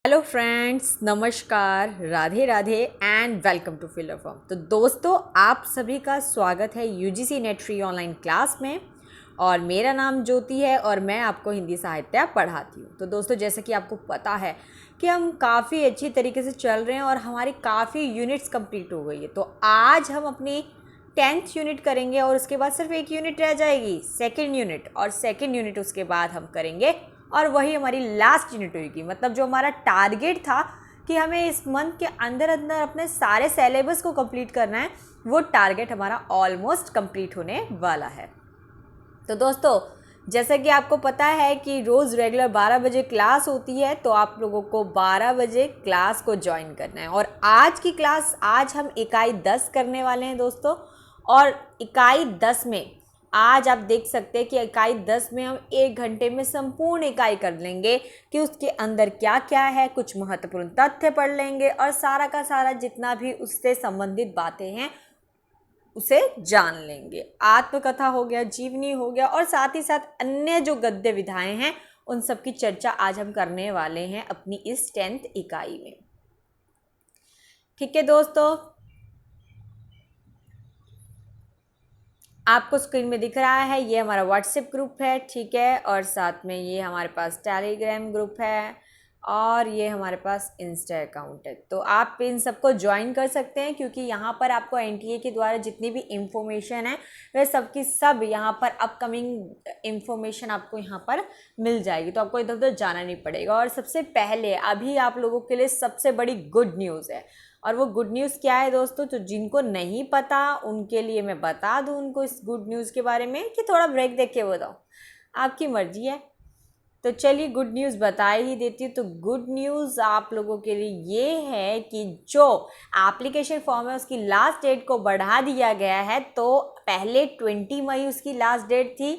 Hello friends, नमस्कार, Radhe Radhe and welcome to fill a form. तो दोस्तों, आप सभी का स्वागत है UGC NET free online class में। और मेरा नाम ज्योति है और मैं आपको हिंदी साहित्य पढ़ाती हूँ। तो दोस्तों, जैसे कि आपको पता है कि हम काफ़ी अच्छी तरीके से चल रहे हैं और हमारी काफ़ी यूनिट्स कंप्लीट हो गई है। तो आज हम अपनी 10th यूनिट करेंगे और उसके बाद सिर्फ एक यूनिट रह जाएगी, सेकेंड यूनिट। और सेकेंड यूनिट उसके बाद हम करेंगे और वही हमारी लास्ट यूनिट होगी। मतलब जो हमारा टारगेट था कि हमें इस मंथ के अंदर अंदर अपने सारे सिलेबस को कंप्लीट करना है, वो टारगेट हमारा ऑलमोस्ट कंप्लीट होने वाला है। तो दोस्तों, जैसा कि आपको पता है कि रोज़ रेगुलर 12 बजे क्लास होती है, तो आप लोगों को 12 बजे क्लास को ज्वाइन करना है। और आज की क्लास, आज हम इकाई 10 करने वाले हैं दोस्तों। और इकाई 10 में आज आप देख सकते हैं कि इकाई 10 में हम 1 घंटे में संपूर्ण इकाई कर लेंगे कि उसके अंदर क्या क्या है, कुछ महत्वपूर्ण तथ्य पढ़ लेंगे और सारा का सारा जितना भी उससे संबंधित बातें हैं उसे जान लेंगे। आत्मकथा हो गया, जीवनी हो गया और साथ ही साथ अन्य जो गद्य विधाएं हैं उन सब की चर्चा आज हम करने वाले हैं अपनी इस 10th इकाई में। ठीक है दोस्तों, आपको स्क्रीन में दिख रहा है ये हमारा व्हाट्सएप ग्रुप है, ठीक है। और साथ में ये हमारे पास टेलीग्राम ग्रुप है और ये हमारे पास इंस्टा अकाउंट है। तो आप इन सबको ज्वाइन कर सकते हैं क्योंकि यहाँ पर आपको एनटीए के द्वारा जितनी भी इंफॉर्मेशन है वह सब की सब यहाँ पर अपकमिंग इंफॉर्मेशन आपको यहाँ पर मिल जाएगी। तो आपको इधर उधर जाना नहीं पड़ेगा। और सबसे पहले अभी आप लोगों के लिए सबसे बड़ी गुड न्यूज़ है। और वो गुड न्यूज़ क्या है दोस्तों, तो जिनको नहीं पता उनके लिए मैं बता दूं उनको इस गुड न्यूज़ के बारे में कि थोड़ा ब्रेक देख के बताओ, आपकी मर्जी है। तो चलिए गुड न्यूज़ बता ही देती हूँ। तो गुड न्यूज़ आप लोगों के लिए ये है कि जो एप्लीकेशन फॉर्म है उसकी लास्ट डेट को बढ़ा दिया गया है। तो पहले 20 मई उसकी लास्ट डेट थी,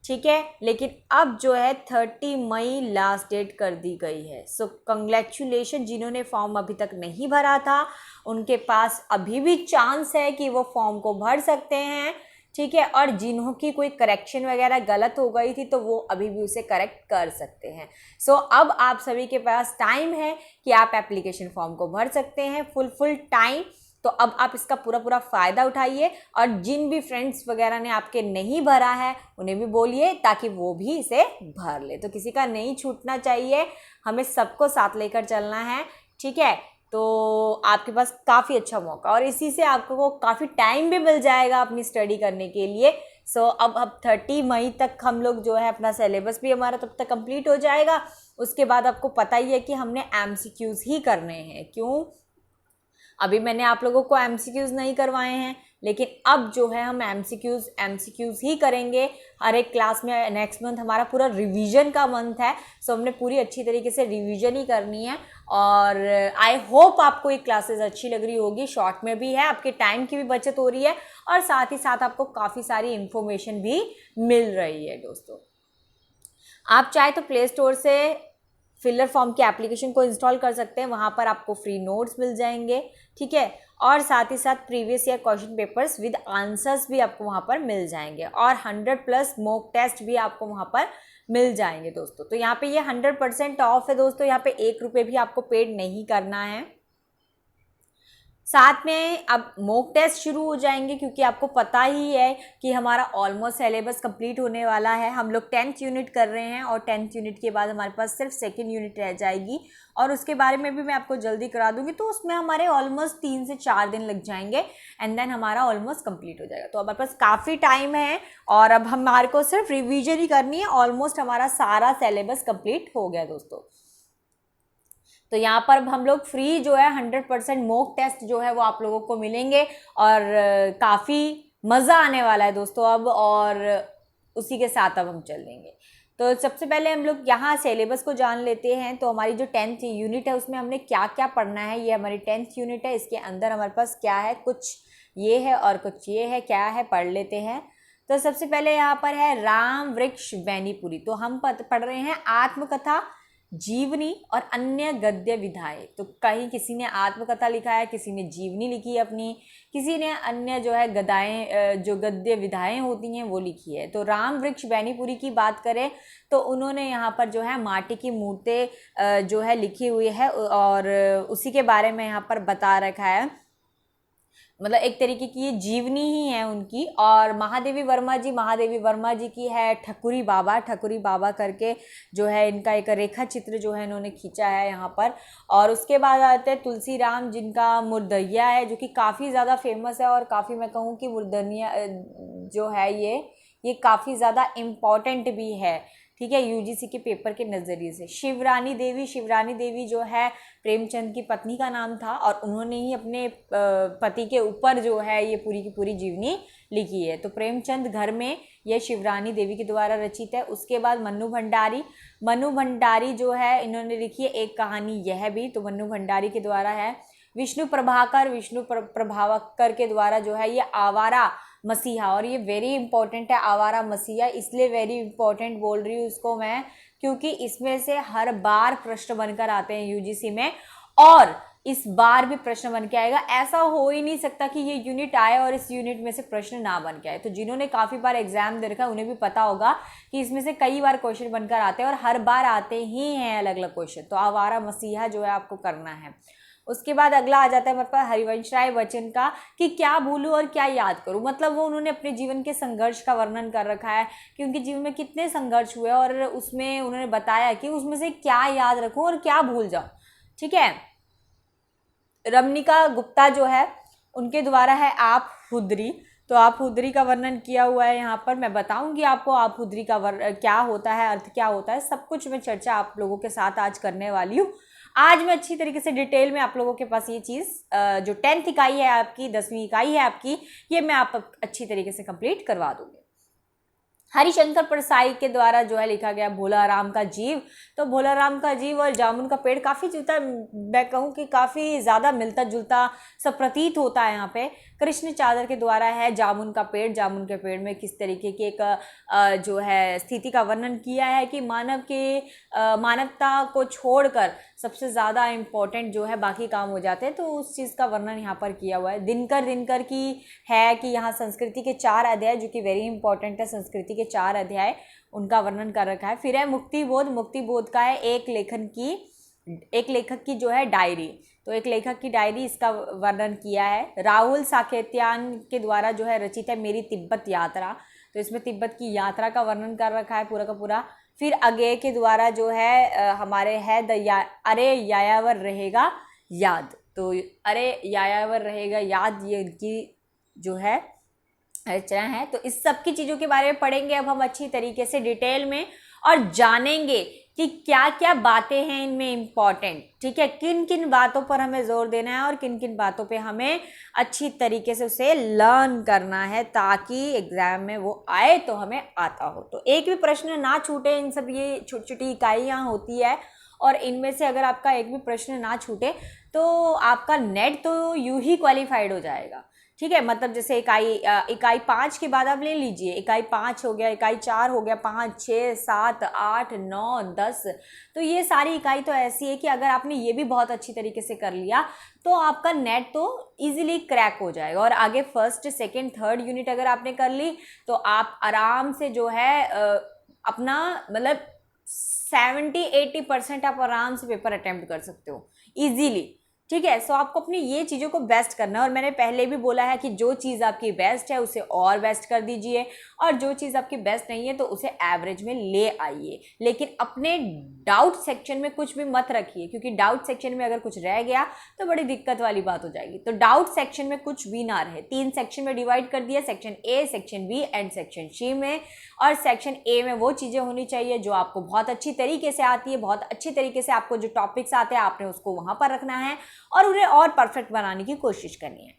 ठीक है, लेकिन अब जो है 30 मई लास्ट डेट कर दी गई है। सो कंग्रेचुलेशन, जिन्होंने फॉर्म अभी तक नहीं भरा था उनके पास अभी भी चांस है कि वो फॉर्म को भर सकते हैं, ठीक है। और जिन्हों की कोई करेक्शन वगैरह गलत हो गई थी तो वो अभी भी उसे करेक्ट कर सकते हैं। सो अब आप सभी के पास टाइम है कि आप एप्लीकेशन फॉर्म को भर सकते हैं, फुल टाइम। तो अब आप इसका पूरा फ़ायदा उठाइए और जिन भी फ्रेंड्स वगैरह ने आपके नहीं भरा है उन्हें भी बोलिए ताकि वो भी इसे भर ले। तो किसी का नहीं छूटना चाहिए, हमें सबको साथ लेकर चलना है, ठीक है। तो आपके पास काफ़ी अच्छा मौका और इसी से आपको काफ़ी टाइम भी मिल जाएगा अपनी स्टडी करने के लिए। सो अब 30 मई तक हम लोग जो है अपना सिलेबस भी हमारा तब तक कंप्लीट हो जाएगा। उसके बाद आपको पता ही है कि हमने एमसीक्यूज़ ही करने हैं। क्यों, अभी मैंने आप लोगों को एमसीक्यूज़ नहीं करवाए हैं, लेकिन अब जो है हम एमसीक्यूज़ ही करेंगे हर एक क्लास में। नेक्स्ट मंथ हमारा पूरा रिवीजन का मंथ है, सो हमने पूरी अच्छी तरीके से रिवीजन ही करनी है। और आई होप आपको ये क्लासेस अच्छी लग रही होगी, शॉर्ट में भी है, आपके टाइम की भी बचत हो रही है और साथ ही साथ आपको काफ़ी सारी इंफॉर्मेशन भी मिल रही है। दोस्तों, आप चाहे तो प्ले स्टोर से फिलर फॉर्म की एप्लीकेशन को इंस्टॉल कर सकते हैं, वहाँ पर आपको फ्री नोट्स मिल जाएंगे, ठीक है। और साथ ही साथ previous year question papers with answers भी आपको वहाँ पर मिल जाएंगे और 100+ मॉक टेस्ट भी आपको वहाँ पर मिल जाएंगे दोस्तों। तो यहाँ पे ये 100% ऑफ है दोस्तों, यहाँ पे 1 रुपये भी आपको पेड नहीं करना है। साथ में अब मॉक टेस्ट शुरू हो जाएंगे क्योंकि आपको पता ही है कि हमारा ऑलमोस्ट सिलेबस कंप्लीट होने वाला है। हम लोग 10th यूनिट कर रहे हैं और 10th यूनिट के बाद हमारे पास सिर्फ सेकेंड यूनिट रह जाएगी और उसके बारे में भी मैं आपको जल्दी करा दूंगी। तो उसमें हमारे ऑलमोस्ट 3 से 4 दिन लग जाएंगे एंड देन हमारा ऑलमोस्ट कंप्लीट हो जाएगा। तो हमारे पास काफ़ी टाइम है और अब हमारे को सिर्फ रिविजन ही करनी है। ऑलमोस्ट हमारा सारा सिलेबस कंप्लीट हो गया दोस्तों। तो यहाँ पर हम लोग फ्री जो है 100% मॉक टेस्ट जो है वो आप लोगों को मिलेंगे और काफ़ी मज़ा आने वाला है दोस्तों अब। और उसी के साथ अब हम चल लेंगे। तो सबसे पहले हम लोग यहाँ सिलेबस को जान लेते हैं। तो हमारी जो 10th यूनिट है उसमें हमने क्या क्या पढ़ना है, ये हमारी 10th यूनिट है। इसके अंदर हमारे पास क्या है, कुछ ये है और कुछ ये है, क्या है पढ़ लेते हैं। तो सबसे पहले यहाँ पर है राम वृक्ष वैनीपुरी। तो हम पढ़ रहे हैं आत्मकथा जीवनी और अन्य गद्य विधाएं। तो कहीं किसी ने आत्मकथा लिखा है, किसी ने जीवनी लिखी है अपनी, किसी ने अन्य जो है गदाएं जो गद्य विधाएं होती हैं वो लिखी है। तो राम वृक्ष बैनीपुरी की बात करें तो उन्होंने यहाँ पर जो है माटी की मूर्तें जो है लिखी हुई है और उसी के बारे में यहाँ पर बता रखा है, मतलब एक तरीके की ये जीवनी ही है उनकी। और महादेवी वर्मा जी की है ठकुरी बाबा करके जो है इनका एक रेखा चित्र जो है इन्होंने खींचा है यहाँ पर। और उसके बाद आते हैं तुलसी राम जिनका मुर्दनिया है जो कि काफ़ी ज़्यादा फेमस है और काफ़ी मैं कहूँ कि मुर्दनिया जो है ये काफ़ी ज़्यादा इम्पॉर्टेंट भी है, ठीक है, यूजीसी के पेपर के नज़रिए से। शिवरानी देवी जो है प्रेमचंद की पत्नी का नाम था और उन्होंने ही अपने पति के ऊपर जो है ये पूरी की पूरी जीवनी लिखी है। तो प्रेमचंद घर में यह शिवरानी देवी के द्वारा रचित है। उसके बाद मन्नू भंडारी जो है इन्होंने लिखी है एक कहानी यह भी, तो मन्नू भंडारी के द्वारा है। विष्णु प्रभाकर के द्वारा जो है ये आवारा मसीहा, और ये वेरी इंपॉर्टेंट है आवारा मसीहा, इसलिए वेरी इंपॉर्टेंट बोल रही हूँ उसको मैं क्योंकि इसमें से हर बार प्रश्न बनकर आते हैं यूजीसी में और इस बार भी प्रश्न बन के आएगा। ऐसा हो ही नहीं सकता कि ये यूनिट आए और इस यूनिट में से प्रश्न ना बन के आए। तो जिन्होंने काफ़ी बार एग्जाम दे रखा है उन्हें भी पता होगा कि इसमें से कई बार क्वेश्चन बनकर आते हैं और हर बार आते ही हैं अलग अलग क्वेश्चन। तो आवारा मसीहा जो है आपको करना है। उसके बाद अगला आ जाता है हमारे पास हरिवंश राय बच्चन का कि क्या भूलूं और क्या याद करूं। मतलब वो उन्होंने अपने जीवन के संघर्ष का वर्णन कर रखा है कि उनके जीवन में कितने संघर्ष हुए और उसमें उन्होंने बताया कि उसमें से क्या याद रखूं और क्या भूल जाऊं, ठीक है। रमनिका गुप्ता जो है उनके द्वारा है आप हुदरी, तो आप हुदरी का वर्णन किया हुआ है यहाँ पर। मैं बताऊंगी आपको आप हुदरी का क्या होता है, अर्थ क्या होता है, सब कुछ मैं चर्चा आप लोगों के साथ आज करने वाली हूँ। आज मैं अच्छी तरीके से डिटेल में आप लोगों के पास ये चीज़ जो 10th इकाई है आपकी, 10वीं इकाई है आपकी, ये मैं आप अच्छी तरीके से कंप्लीट करवा दूंगी। हरिशंकर परसाई के द्वारा जो है लिखा गया भोला राम का जीव। तो भोला राम का जीव और जामुन का पेड़ काफ़ी जुलता, मैं कहूँ कि काफ़ी ज़्यादा मिलता जुलता सब प्रतीत होता है यहाँ पे। कृष्ण चादर के द्वारा है जामुन का पेड़। जामुन के पेड़ में किस तरीके की एक जो है स्थिति का वर्णन किया है कि मानवता को छोड़कर सबसे ज़्यादा इम्पोर्टेंट जो है बाकी काम हो जाते हैं, तो उस चीज़ का वर्णन यहाँ पर किया हुआ है। दिनकर की है कि यहाँ संस्कृति के 4 अध्याय जो कि वेरी इंपॉर्टेंट है, संस्कृति के 4 अध्याय उनका वर्णन कर रखा है। फिर है मुक्तिबोध का है एक लेखक की जो है डायरी, तो एक लेखक की डायरी इसका वर्णन किया है। राहुल साकेतियान के द्वारा जो है रचित है मेरी तिब्बत यात्रा, तो इसमें तिब्बत की यात्रा का वर्णन कर रखा है पूरा का पूरा। फिर अगेय के द्वारा जो है हमारे है अरे यायावर रहेगा याद, तो अरे यायावर रहेगा याद ये इनकी जो है रचना है। तो इस सब की चीज़ों के बारे में पढ़ेंगे अब हम अच्छी तरीके से डिटेल में और जानेंगे कि क्या क्या बातें हैं इनमें इम्पॉर्टेंट, ठीक है, किन किन बातों पर हमें जोर देना है और किन किन बातों पे हमें अच्छी तरीके से उसे लर्न करना है ताकि एग्जाम में वो आए तो हमें आता हो। तो एक भी प्रश्न ना छूटे, इन सब ये छोटी छोटी इकाइयाँ होती है और इनमें से अगर आपका एक भी प्रश्न ना छूटे तो आपका नेट तो यूं ही क्वालिफाइड हो जाएगा, ठीक है। मतलब जैसे इकाई 5 के बाद आप ले लीजिए, इकाई 5 हो गया, इकाई 4 हो गया, 5, 6, 7, 8, 9, 10, तो ये सारी इकाई तो ऐसी है कि अगर आपने ये भी बहुत अच्छी तरीके से कर लिया तो आपका नेट तो इजीली क्रैक हो जाएगा। और आगे फर्स्ट, सेकंड, थर्ड यूनिट अगर आपने कर ली तो आप आराम से जो है अपना मतलब 70-80% आप आराम से पेपर अटेम्प्ट कर सकते हो इजीली, ठीक है। सो आपको अपनी ये चीज़ों को बेस्ट करना है और मैंने पहले भी बोला है कि जो चीज़ आपकी बेस्ट है उसे और बेस्ट कर दीजिए और जो चीज़ आपकी बेस्ट नहीं है तो उसे एवरेज में ले आइए, लेकिन अपने डाउट सेक्शन में कुछ भी मत रखिए क्योंकि डाउट सेक्शन में अगर कुछ रह गया तो बड़ी दिक्कत वाली बात हो जाएगी। तो डाउट सेक्शन में कुछ भी ना रहे। 3 सेक्शन में डिवाइड कर दिया, section A, section B and section C में। और सेक्शन ए में वो चीज़ें होनी चाहिए जो आपको बहुत अच्छी तरीके से आती है, बहुत अच्छी तरीके से आपको जो टॉपिक्स आते हैं आपने उसको वहाँ पर रखना है और उन्हें और परफेक्ट बनाने की कोशिश करनी है।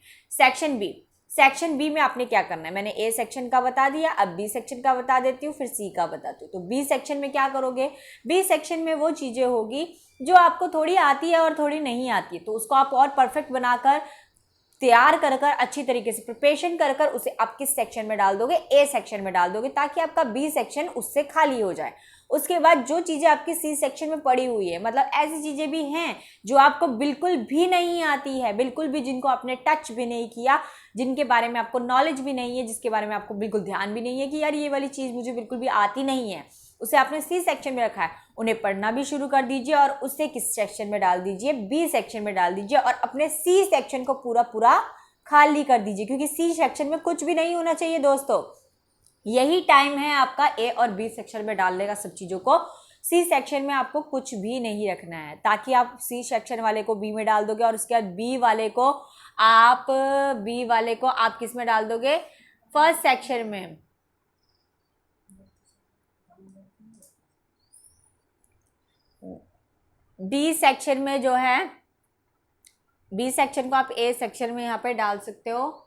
सेक्शन बी में आपने क्या करना है, मैंने ए सेक्शन का बता दिया, अब बी सेक्शन का बता देती हूँ, फिर सी का बताती हूँ। तो बी सेक्शन में क्या करोगे, बी सेक्शन में वो चीज़ें होगी जो आपको थोड़ी आती है और थोड़ी नहीं आती है, तो उसको आप और परफेक्ट बनाकर तैयार कर अच्छी तरीके से प्रिपरेशन कर उसे आप किस सेक्शन में डाल दोगे, ए सेक्शन में डाल दोगे, ताकि आपका बी सेक्शन उससे खाली हो जाए। उसके बाद जो चीज़ें आपकी सी सेक्शन में पड़ी हुई है, मतलब ऐसी चीज़ें भी हैं जो आपको बिल्कुल भी नहीं आती है, बिल्कुल भी, जिनको आपने टच भी नहीं किया, जिनके बारे में आपको नॉलेज भी नहीं है, जिसके बारे में आपको बिल्कुल ध्यान भी नहीं है कि यार ये वाली चीज़ मुझे बिल्कुल भी आती नहीं है, उसे आपने सी सेक्शन में रखा है, उन्हें पढ़ना भी शुरू कर दीजिए और उसे किस सेक्शन में डाल दीजिए, बी सेक्शन में डाल दीजिए और अपने सी सेक्शन को पूरा पूरा खाली कर दीजिए, क्योंकि सी सेक्शन में कुछ भी नहीं होना चाहिए दोस्तों। यही टाइम है आपका ए और बी सेक्शन में डालने का सब चीज़ों को। सी सेक्शन में आपको कुछ भी नहीं रखना है, ताकि आप सी सेक्शन वाले को बी में डाल दोगे और उसके बाद बी वाले को आप किस में डाल दोगे, फर्स्ट सेक्शन में। बी सेक्शन में जो है, बी सेक्शन को आप ए सेक्शन में यहाँ पे डाल सकते हो।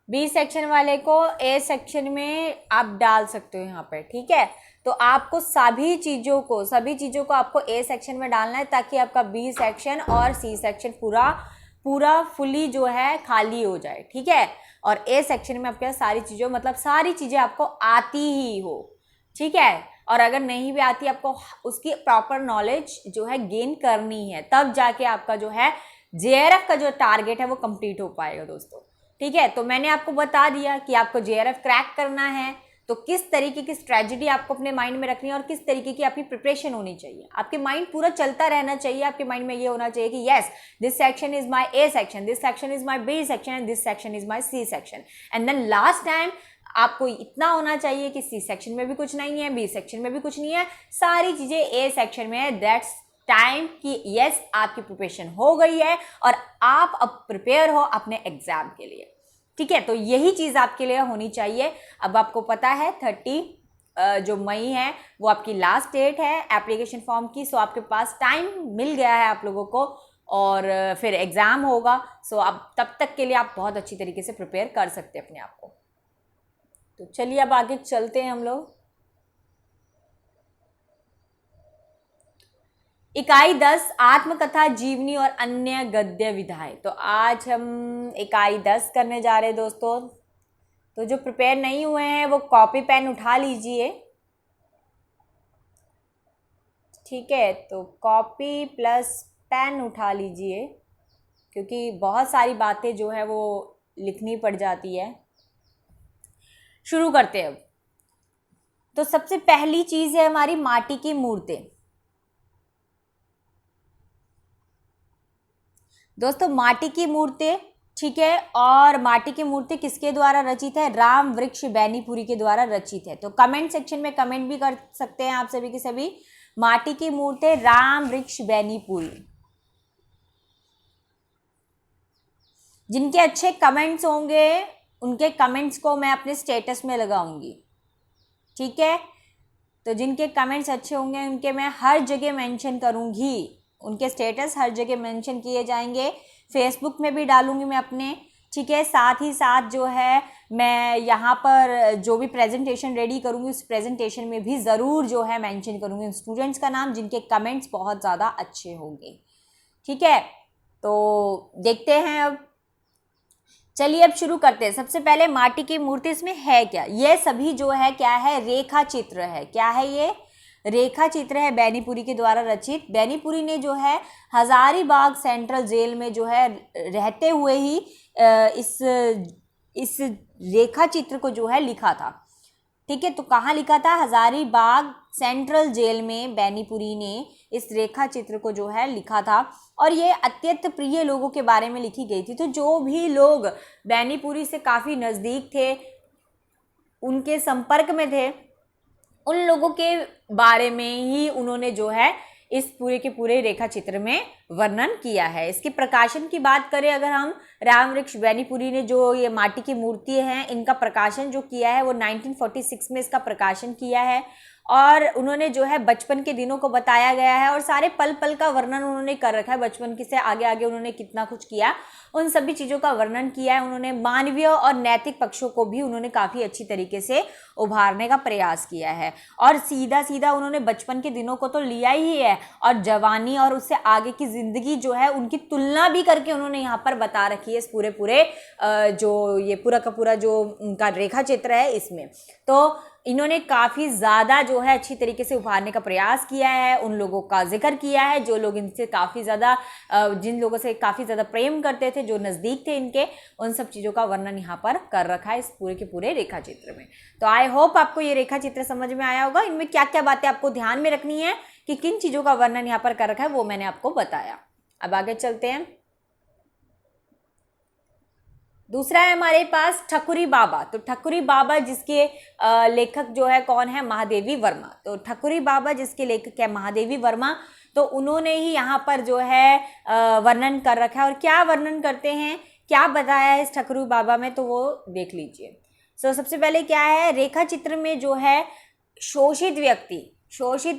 बी सेक्शन वाले को ए सेक्शन में आप डाल सकते हो यहाँ पे, ठीक है। तो आपको सभी चीज़ों को आपको ए सेक्शन में डालना है, ताकि आपका बी सेक्शन और सी सेक्शन पूरा फुली जो है खाली हो जाए, ठीक है। और ए सेक्शन में आपके सारी चीज़ों, मतलब सारी चीज़ें आपको आती ही हो, ठीक है। और अगर नहीं भी आती, आपको उसकी प्रॉपर नॉलेज जो है गेन करनी है, तब जाके आपका जो है जेआरएफ का जो टारगेट है वो कंप्लीट हो पाएगा दोस्तों, ठीक है। तो मैंने आपको बता दिया कि आपको जेआरएफ क्रैक करना है तो किस तरीके की स्ट्रेटजी आपको अपने माइंड में रखनी है और किस तरीके की आपकी प्रिपरेशन होनी चाहिए। आपके माइंड पूरा चलता रहना चाहिए, आपके माइंड में ये होना चाहिए कि yes, this section is my A section, this section is my B section and this section is my C section. And then last time आपको इतना होना चाहिए कि सी सेक्शन में भी कुछ नहीं है, बी सेक्शन में भी कुछ नहीं है, सारी चीजें ए सेक्शन में है। दैट्स टाइम कि यस, आपकी प्रिपरेशन हो गई है और आप अब प्रिपेयर हो अपने एग्जाम के लिए, ठीक है। तो यही चीज़ आपके लिए होनी चाहिए। अब आपको पता है 30 जो मई है वो आपकी लास्ट डेट है एप्लीकेशन फॉर्म की, सो आपके पास टाइम मिल गया है आप लोगों को, और फिर एग्ज़ाम होगा। सो अब तब तक के लिए आप बहुत अच्छी तरीके से प्रिपेयर कर सकते हैं अपने आप को। तो चलिए अब आगे चलते हैं हम लोग। इकाई 10 आत्मकथा, जीवनी और अन्य गद्य विधाएं। तो आज हम इकाई 10 करने जा रहे हैं दोस्तों। तो जो प्रिपेयर नहीं हुए हैं वो कॉपी पेन उठा लीजिए, ठीक है। तो कॉपी प्लस पेन उठा लीजिए, क्योंकि बहुत सारी बातें जो है वो लिखनी पड़ जाती है। शुरू करते हैं अब। तो सबसे पहली चीज़ है हमारी माटी की मूर्तें। दोस्तों माटी की मूर्तें, ठीक है, और माटी की मूर्ति किसके द्वारा रचित है, राम वृक्ष बैनीपुरी के द्वारा रचित है। तो कमेंट सेक्शन में कमेंट भी कर सकते हैं आप सभी के सभी, माटी की मूर्ति राम वृक्ष बैनीपुरी। जिनके अच्छे कमेंट्स होंगे उनके कमेंट्स को मैं अपने स्टेटस में लगाऊंगी, ठीक है। तो जिनके कमेंट्स अच्छे होंगे उनके मैं हर जगह मेंशन करूंगी, उनके स्टेटस हर जगह मेंशन किए जाएंगे, फेसबुक में भी डालूंगी मैं अपने, ठीक है। साथ ही साथ जो है मैं यहाँ पर जो भी प्रेजेंटेशन रेडी करूँगी उस प्रेजेंटेशन में भी ज़रूर जो है मेंशन करूँगी उन स्टूडेंट्स का नाम जिनके कमेंट्स बहुत ज़्यादा अच्छे होंगे, ठीक है। तो देखते हैं अब, चलिए अब शुरू करते हैं। सबसे पहले माटी की मूर्ति, इसमें है क्या, ये सभी जो है क्या है, रेखा चित्र है। क्या है ये, रेखा चित्र है, बैनीपुरी के द्वारा रचित। बैनीपुरी ने जो है हजारीबाग सेंट्रल जेल में जो है रहते हुए ही इस रेखा चित्र को जो है लिखा था, ठीक है। तो कहाँ लिखा था, हजारीबाग सेंट्रल जेल में बैनीपुरी ने इस रेखा चित्र को जो है लिखा था, और ये अत्यंत प्रिय लोगों के बारे में लिखी गई थी। तो जो भी लोग बैनीपुरी से काफ़ी नज़दीक थे, उनके संपर्क में थे, उन लोगों के बारे में ही उन्होंने जो है इस पूरे के पूरे रेखा चित्र में वर्णन किया है। इसकी प्रकाशन की बात करें अगर हम, राम वृक्ष बैनीपुरी ने जो ये माटी की मूर्ति हैं इनका प्रकाशन जो किया है वो 1946 में इसका प्रकाशन किया है, और उन्होंने जो है बचपन के दिनों को बताया गया है और सारे पल पल का वर्णन उन्होंने कर रखा है। बचपन की से आगे आगे उन्होंने कितना कुछ किया, उन सभी चीज़ों का वर्णन किया है उन्होंने। मानवीय और नैतिक पक्षों को भी उन्होंने काफ़ी अच्छी तरीके से उभारने का प्रयास किया है। और सीधा सीधा उन्होंने बचपन के दिनों को तो लिया ही है और जवानी और उससे आगे की ज़िंदगी जो है उनकी तुलना भी करके उन्होंने यहाँ पर बता रखी है इस पूरे जो ये पूरा का पूरा जो उनका रेखा चित्र है इसमें। तो इन्होंने काफ़ी ज़्यादा जो है अच्छी तरीके से उभारने का प्रयास किया है, उन लोगों का जिक्र किया है जो लोग इनसे काफ़ी ज़्यादा जिन लोगों से काफ़ी ज़्यादा प्रेम करते थे, जो नज़दीक थे इनके, उन सब चीज़ों का वर्णन यहाँ पर कर रखा है इस पूरे के पूरे रेखा चित्र में। तो आई होप आपको ये रेखा चित्र समझ में आया होगा। इनमें क्या क्या बातें आपको ध्यान में रखनी है कि किन चीज़ों का वर्णन यहाँ पर कर रखा है वो मैंने आपको बताया। अब आगे चलते हैं। दूसरा है हमारे पास ठकुरी बाबा। तो ठकुरी बाबा जिसके लेखक जो है कौन है, महादेवी वर्मा। तो ठकुरी बाबा जिसके लेखक है महादेवी वर्मा, तो उन्होंने ही यहाँ पर जो है वर्णन कर रखा है। और क्या वर्णन करते हैं, क्या बताया है इस ठकुरी बाबा में, तो वो देख लीजिए। सो सबसे पहले क्या है, रेखा चित्र में जो है शोषित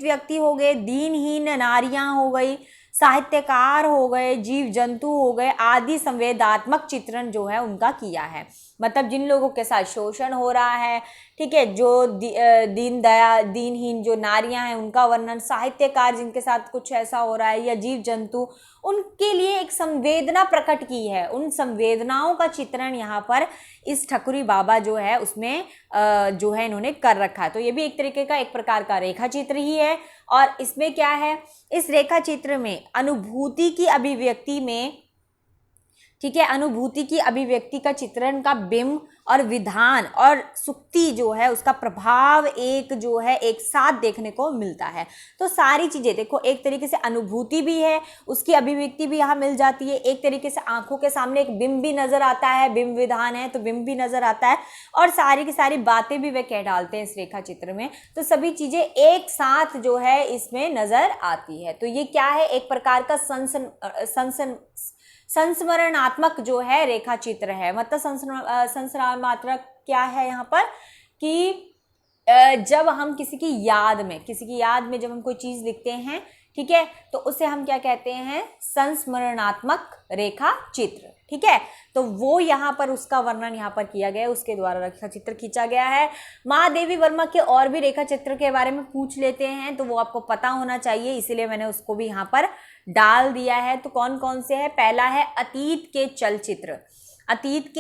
व्यक्ति हो गए, दीनहीन नारियां हो गई, साहित्यकार हो गए, जीव जंतु हो गए आदि संवेदात्मक चित्रण जो है उनका किया है। मतलब जिन लोगों के साथ शोषण हो रहा है, ठीक है, जो दीनहीन जो नारियां हैं उनका वर्णन, साहित्यकार जिनके साथ कुछ ऐसा हो रहा है, या जीव जंतु, उनके लिए एक संवेदना प्रकट की है। उन संवेदनाओं का चित्रण यहाँ पर इस ठकुरी बाबा जो है उसमें जो है इन्होंने कर रखा है। तो ये भी एक तरीके का एक प्रकार का रेखा चित्र ही है। और इसमें क्या है, इस रेखा चित्र में अनुभूति की अभिव्यक्ति में, ठीक है, अनुभूति की अभिव्यक्ति का चित्रण का बिंब और विधान और सुक्ति जो है उसका प्रभाव एक जो है एक साथ देखने को मिलता है। तो सारी चीज़ें देखो, एक तरीके से अनुभूति भी है, उसकी अभिव्यक्ति भी यहाँ मिल जाती है, एक तरीके से आंखों के सामने एक बिंब भी नजर आता है, बिंब विधान है तो बिंब भी नजर आता है, और सारी की सारी बातें भी वे कह डालते हैं इस रेखा चित्र में। तो सभी चीज़ें एक साथ जो है इसमें नजर आती है। तो ये क्या है, एक प्रकार का संस्मरणात्मक जो है रेखा चित्र है। मतलब संस्मरणात्मक क्या है यहाँ पर कि जब हम किसी की याद में जब हम कोई चीज़ लिखते हैं, ठीक है, तो उसे हम क्या कहते हैं, संस्मरणात्मक रेखा चित्र, ठीक है। तो वो यहाँ पर उसका वर्णन यहाँ पर किया गया है, उसके द्वारा रेखा चित्र खींचा गया है। महादेवी वर्मा के और भी रेखा चित्र के बारे में पूछ लेते हैं तो वो आपको पता होना चाहिए, इसीलिए मैंने उसको भी यहाँ पर डाल दिया है। तो कौन कौन से है, पहला है अतीत के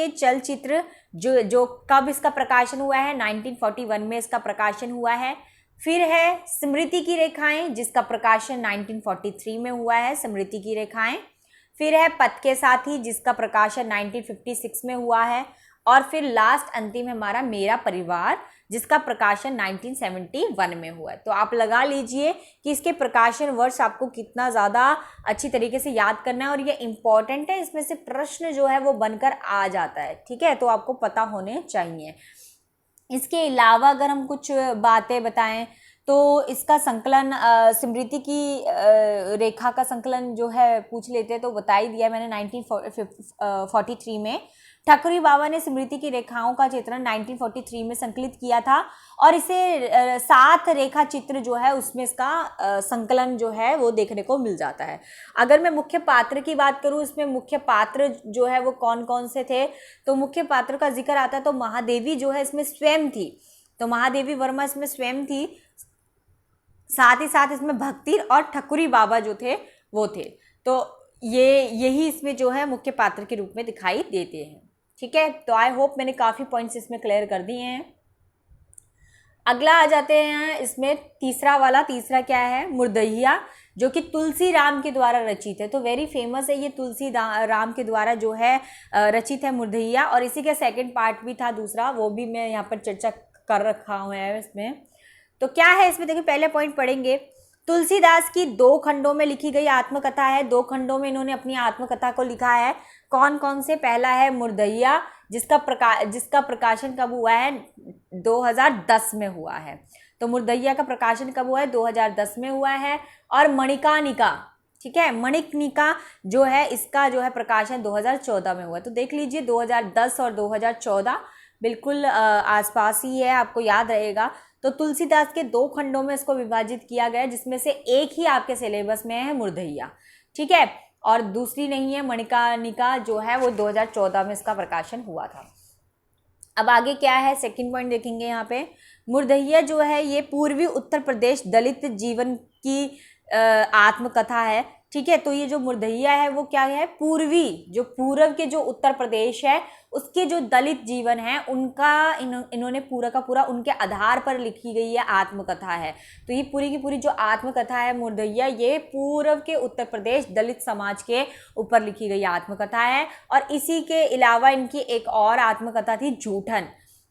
चलचित्र जो कब इसका प्रकाशन हुआ है, 1941 में इसका प्रकाशन हुआ है। फिर है स्मृति की रेखाएं जिसका प्रकाशन 1943 में हुआ है, स्मृति की रेखाएं। फिर है पथ के साथी जिसका प्रकाशन 1956 में हुआ है। और फिर लास्ट अंतिम है हमारा मेरा परिवार जिसका प्रकाशन 1971 में हुआ है। तो आप लगा लीजिए कि इसके प्रकाशन वर्ष आपको कितना ज़्यादा अच्छी तरीके से याद करना है, और ये इम्पॉर्टेंट है, इसमें से प्रश्न जो है वो बनकर आ जाता है, ठीक है, तो आपको पता होने चाहिए। इसके अलावा अगर हम कुछ बातें बताएं तो इसका संकलन स्मृति की रेखा का संकलन जो है पूछ लेते हैं तो बता ही दिया मैंने, 1943 में ठकुरी बाबा ने स्मृति की रेखाओं का चित्रण 1943 में संकलित किया था। और इसे 7 रेखा चित्र जो है उसमें इसका संकलन जो है वो देखने को मिल जाता है। अगर मैं मुख्य पात्र की बात करूँ, इसमें मुख्य पात्र जो है वो कौन कौन से थे, तो मुख्य पात्र का जिक्र आता है तो महादेवी जो है इसमें स्वयं थी, तो महादेवी वर्मा इसमें स्वयं थी, साथ ही साथ इसमें भक्ति और ठकुरी बाबा जो थे वो थे। तो यही इसमें जो है मुख्य पात्र के रूप में दिखाई देते हैं, ठीक है। तो आई होप मैंने काफ़ी पॉइंट्स इसमें क्लियर कर दिए हैं। अगला आ जाते हैं इसमें तीसरा क्या है, मुर्दैया, जो कि तुलसी राम के द्वारा रचित है। तो वेरी फेमस है ये, तुलसी राम के द्वारा जो है रचित है मुर्दैया। और इसी का सेकंड पार्ट भी था दूसरा, वो भी मैं यहाँ पर चर्चा कर रखा हूँ इसमें। तो क्या है इसमें, देखिए पहले पॉइंट पढ़ेंगे, तुलसीदास की 2 खंडों में लिखी गई आत्मकथा है। 2 खंडों में इन्होंने अपनी आत्मकथा को लिखा है। कौन कौन से, पहला है मुर्दैया जिसका प्रकाशन कब हुआ है, 2010 में हुआ है। तो मुर्दैया का प्रकाशन कब हुआ है, 2010 में हुआ है। और मणिकर्णिका, ठीक है, मणिकर्णिका जो है इसका जो है प्रकाशन 2014 में हुआ है। तो देख लीजिए 2010 और 2014 बिल्कुल आसपास ही है, आपको याद रहेगा। तो तुलसीदास के 2 खंडों में इसको विभाजित किया गया, जिसमें से एक ही आपके सिलेबस में है मुर्दहिया, ठीक है, और दूसरी नहीं है। मणिकर्णिका जो है वो 2014 में इसका प्रकाशन हुआ था। अब आगे क्या है, सेकंड पॉइंट देखेंगे यहाँ पे। मुर्दहिया जो है ये पूर्वी उत्तर प्रदेश दलित जीवन की आत्मकथा है, ठीक है। तो ये जो मुर्दहिया है वो क्या है, पूर्वी जो पूर्व के जो उत्तर प्रदेश है उसके जो दलित जीवन है उनका इन्होंने पूरा का पूरा उनके आधार पर लिखी गई है आत्मकथा है। तो ये पूरी की पूरी जो आत्मकथा है मुर्दहिया, ये पूर्व के उत्तर प्रदेश दलित समाज के ऊपर लिखी गई आत्मकथा है। और इसी के अलावा इनकी एक और आत्मकथा थी जूठन,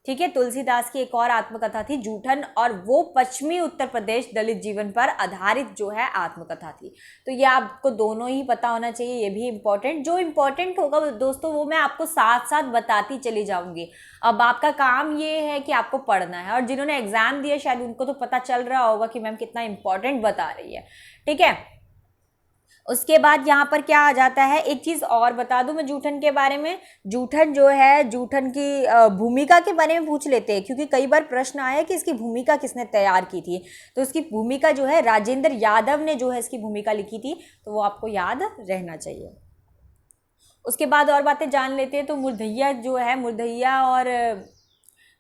ठीक है। तुलसीदास की एक और आत्मकथा थी जूठन, और वो पश्चिमी उत्तर प्रदेश दलित जीवन पर आधारित जो है आत्मकथा थी। तो ये आपको दोनों ही पता होना चाहिए, ये भी इम्पोर्टेंट। जो इम्पोर्टेंट होगा दोस्तों वो मैं आपको साथ साथ बताती चली जाऊंगी। अब आपका काम ये है कि आपको पढ़ना है, और जिन्होंने एग्जाम दिया शायद उनको तो पता चल रहा होगा कि मैम कितना इंपॉर्टेंट बता रही है, ठीक है। उसके बाद यहाँ पर क्या आ जाता है, एक चीज़ और बता दूं मैं जूठन के बारे में। जूठन जो है, जूठन की भूमिका के बारे में पूछ लेते हैं, क्योंकि कई बार प्रश्न आया कि इसकी भूमिका किसने तैयार की थी। तो इसकी भूमिका जो है राजेंद्र यादव ने जो है इसकी भूमिका लिखी थी, तो वो आपको याद रहना चाहिए। उसके बाद और बातें जान लेते हैं। तो मुर्दहिया जो है, मुर्दहिया और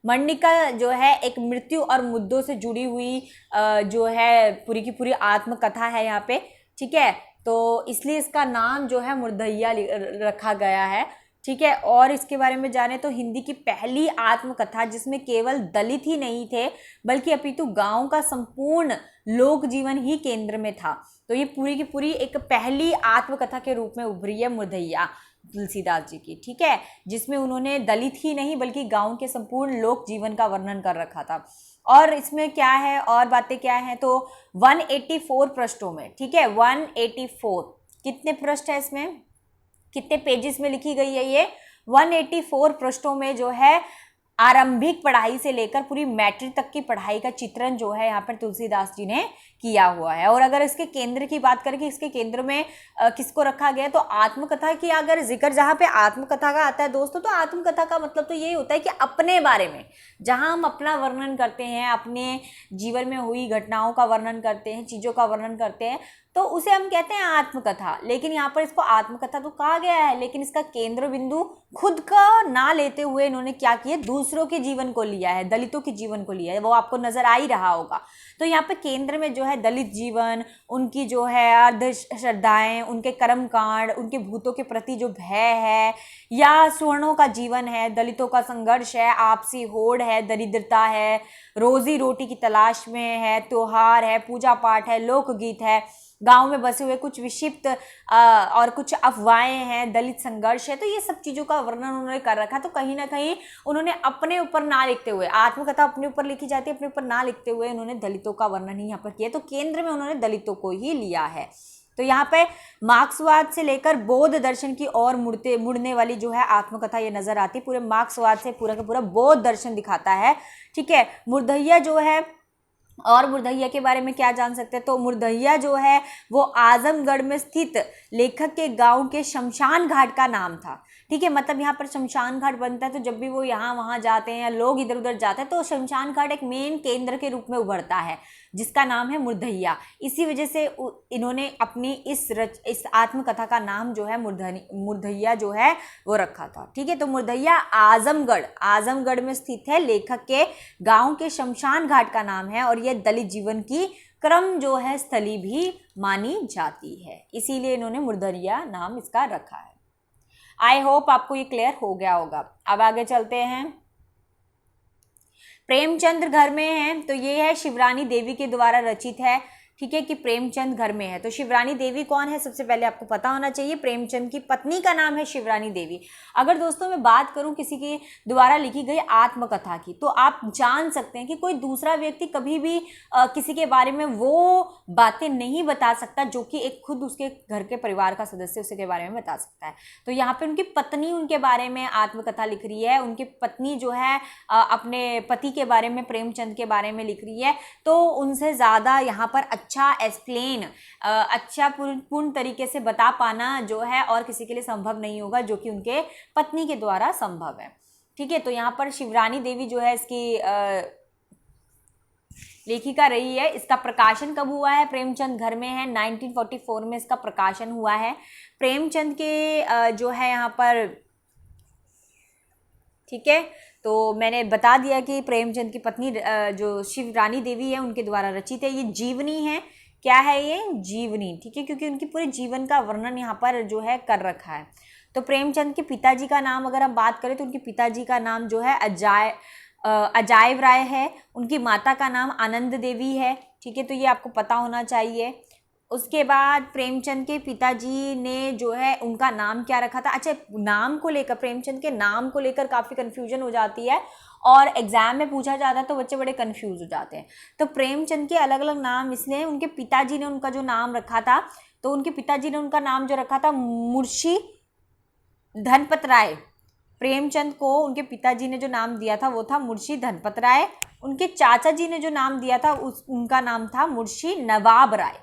मणिका जो है एक मृत्यु और मुद्दों से जुड़ी हुई जो है पूरी की पूरी आत्मकथा है यहाँ पे, ठीक है। तो इसलिए इसका नाम जो है मुर्दहिया रखा गया है, ठीक है। और इसके बारे में जाने तो हिंदी की पहली आत्मकथा जिसमें केवल दलित ही नहीं थे बल्कि अपितु गांव का संपूर्ण लोक जीवन ही केंद्र में था। तो ये पूरी की पूरी एक पहली आत्मकथा के रूप में उभरी है मुर्दहिया तुलसीदास जी की, ठीक है, जिसमें उन्होंने दलित ही नहीं बल्कि गांव के संपूर्ण लोक जीवन का वर्णन कर रखा था। और इसमें क्या है और बातें क्या हैं, तो 184 पृष्ठों में, ठीक है, 184 कितने पृष्ठ है इसमें, कितने पेजेस में लिखी गई है ये, 184 पृष्ठों में जो है आरंभिक पढ़ाई से लेकर पूरी मैट्रिक तक की पढ़ाई का चित्रण जो है यहाँ पर तुलसीदास जी ने किया हुआ है। और अगर इसके केंद्र की बात करें कि इसके केंद्र में किसको रखा गया, तो आत्मकथा की अगर जिक्र जहाँ पे आत्मकथा का आता है दोस्तों, तो आत्मकथा का मतलब तो यही होता है कि अपने बारे में जहाँ हम अपना वर्णन करते हैं, अपने जीवन में हुई घटनाओं का वर्णन करते हैं, चीज़ों का वर्णन करते हैं, तो उसे हम कहते हैं आत्मकथा। लेकिन यहाँ पर इसको आत्मकथा तो कहा गया है, लेकिन इसका केंद्र बिंदु खुद का ना लेते हुए इन्होंने क्या किया, दूसरों के जीवन को लिया है, दलितों के जीवन को लिया है, वो आपको नजर आ ही रहा होगा। तो यहाँ पे केंद्र में जो है दलित जीवन, उनकी जो है अर्ध श्रद्धाएं, उनके कर्म कांड, उनके भूतों के प्रति जो भय है, या स्वर्णों का जीवन है, दलितों का संघर्ष है, आपसी होड़ है, दरिद्रता है, रोजी रोटी की तलाश में है, त्योहार है, पूजा पाठ है, लोकगीत है, गांव में बसे हुए कुछ विक्षिप्त और कुछ अफवाहें हैं, दलित संघर्ष है। तो ये सब चीज़ों का वर्णन उन्होंने कर रखा। तो कहीं ना कहीं उन्होंने अपने ऊपर ना लिखते हुए, आत्मकथा अपने ऊपर लिखी जाती है, अपने ऊपर ना लिखते हुए उन्होंने दलितों का वर्णन ही यहाँ पर किया। तो केंद्र में उन्होंने दलितों को ही लिया है। तो यहाँ पे मार्क्सवाद से लेकर बौद्ध दर्शन की ओर मुड़ने वाली जो है आत्मकथा ये नजर आती है। पूरे मार्क्सवाद से पूरा का पूरा बौद्ध दर्शन दिखाता है, ठीक है। मुर्दहिया जो है, और मुर्दहिया के बारे में क्या जान सकते हैं, तो मुर्दहिया जो है वो आजमगढ़ में स्थित लेखक के गांव के शमशान घाट का नाम था, ठीक है। मतलब यहाँ पर शमशान घाट बनता है, तो जब भी वो यहाँ वहाँ जाते हैं, लोग इधर उधर जाते हैं, तो शमशान घाट एक मेन केंद्र के रूप में उभरता है जिसका नाम है मुर्दहिया। इसी वजह से इन्होंने अपनी इस आत्मकथा का नाम जो है मुर्दहिया जो है वो रखा था, ठीक है। तो मुर्दहिया आजमगढ़ में स्थित है, लेखक के गांव के शमशान घाट का नाम है, और यह दलित जीवन की क्रम जो है स्थली भी मानी जाती है, इसीलिए इन्होंने मुर्दहिया नाम इसका रखा है। आई होप आपको ये क्लियर हो गया होगा। अब आगे चलते हैं। प्रेमचंद घर में है, तो ये है शिवरानी देवी के द्वारा रचित है, ठीक है, कि प्रेमचंद घर में है। तो शिवरानी देवी कौन है, सबसे पहले आपको पता होना चाहिए। प्रेमचंद की पत्नी का नाम है शिवरानी देवी। अगर दोस्तों मैं बात करूं किसी के द्वारा लिखी गई आत्मकथा की, तो आप जान सकते हैं कि कोई दूसरा व्यक्ति कभी भी किसी के बारे में वो बातें नहीं बता सकता जो कि एक खुद उसके घर के परिवार का सदस्य उसके बारे में बता सकता है। तो यहाँ पे उनकी पत्नी उनके बारे में आत्मकथा लिख रही है, उनकी पत्नी जो है अपने पति के बारे में, प्रेमचंद के बारे में लिख रही है। तो उनसे ज़्यादा यहाँ पर अच्छा एक्सप्लेन, अच्छा पूर्ण तरीके से बता पाना जो है और किसी के लिए संभव नहीं होगा जो कि उनके पत्नी के द्वारा संभव है, ठीक है, तो यहाँ पर शिवरानी देवी जो है इसकी लेखिका रही है। इसका प्रकाशन कब हुआ है? प्रेमचंद घर में है, 1944 में इसका प्रकाशन हुआ है। प्रेमचंद के जो है यहाँ पर, ठीक है, तो मैंने बता दिया कि प्रेमचंद की पत्नी जो शिवरानी देवी है उनके द्वारा रचित है। ये जीवनी है। क्या है ये? जीवनी, ठीक है, क्योंकि उनकी पूरे जीवन का वर्णन यहाँ पर जो है कर रखा है। तो प्रेमचंद के पिताजी का नाम अगर हम बात करें तो उनके पिताजी का नाम जो है अजायब राय है। उनकी माता का नाम आनंद देवी है। ठीक है, तो ये आपको पता होना चाहिए। उसके बाद प्रेमचंद के पिताजी ने जो है उनका नाम क्या रखा था? अच्छा, नाम को लेकर, प्रेमचंद के नाम को लेकर काफ़ी कन्फ्यूजन हो जाती है और एग्जाम में पूछा जाता है तो बच्चे बड़े कंफ्यूज हो जाते हैं। तो प्रेमचंद के अलग अलग नाम इसलिए, उनके पिताजी ने उनका जो नाम रखा था, तो उनके पिताजी ने उनका नाम जो रखा था मुंशी धनपत राय। प्रेमचंद को उनके पिताजी ने जो नाम दिया था वो था मुंशी धनपत राय। उनके चाचा जी ने जो नाम दिया था उनका नाम था मुंशी नवाब राय।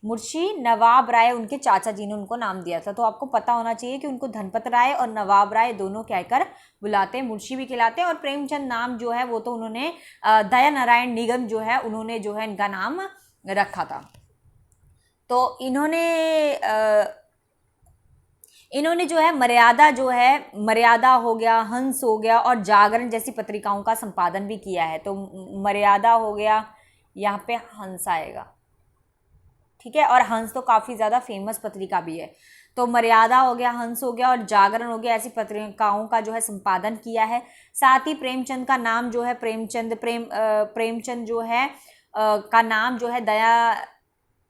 मुंशी नवाब राय उनके चाचा जी ने उनको नाम दिया था। तो आपको पता होना चाहिए कि उनको धनपत राय और नवाब राय दोनों कहकर बुलाते हैं, मुंशी भी कहलाते हैं। और प्रेमचंद नाम जो है वो तो उन्होंने दया नारायण निगम जो है उन्होंने जो है इनका नाम रखा था। तो इन्होंने जो है मर्यादा हो गया, हंस हो गया और जागरण जैसी पत्रिकाओं का संपादन भी किया है। तो मर्यादा हो गया, यहाँ पे हंस आएगा, ठीक है, और हंस तो काफ़ी ज़्यादा फेमस पत्रिका भी है। तो मर्यादा हो गया, हंस हो गया और जागरण हो गया, ऐसी पत्रिकाओं का जो है संपादन किया है। साथ ही प्रेमचंद का नाम जो है प्रेमचंद जो है का नाम जो है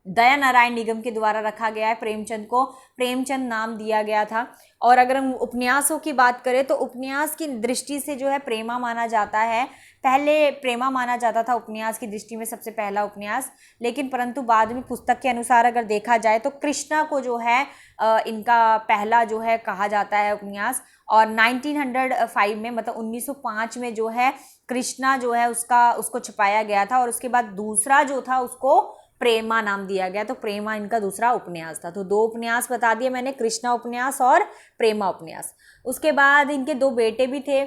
दया नारायण निगम के द्वारा रखा गया है। प्रेमचंद को प्रेमचंद नाम दिया गया था। और अगर हम उपन्यासों की बात करें तो उपन्यास की दृष्टि से जो है प्रेमा माना जाता है। पहले प्रेमा माना जाता था उपन्यास की दृष्टि में सबसे पहला उपन्यास, लेकिन परंतु बाद में पुस्तक के अनुसार अगर देखा जाए तो कृष्णा को जो है इनका पहला जो है कहा जाता है उपन्यास। और 1905 में, मतलब 1905 में जो है कृष्णा जो है उसको छपाया गया था। और उसके बाद दूसरा जो था उसको प्रेमा नाम दिया गया। तो प्रेमा इनका दूसरा उपन्यास था। तो दो उपन्यास बता दिए मैंने, कृष्णा उपन्यास और प्रेमा उपन्यास। उसके बाद इनके दो बेटे भी थे,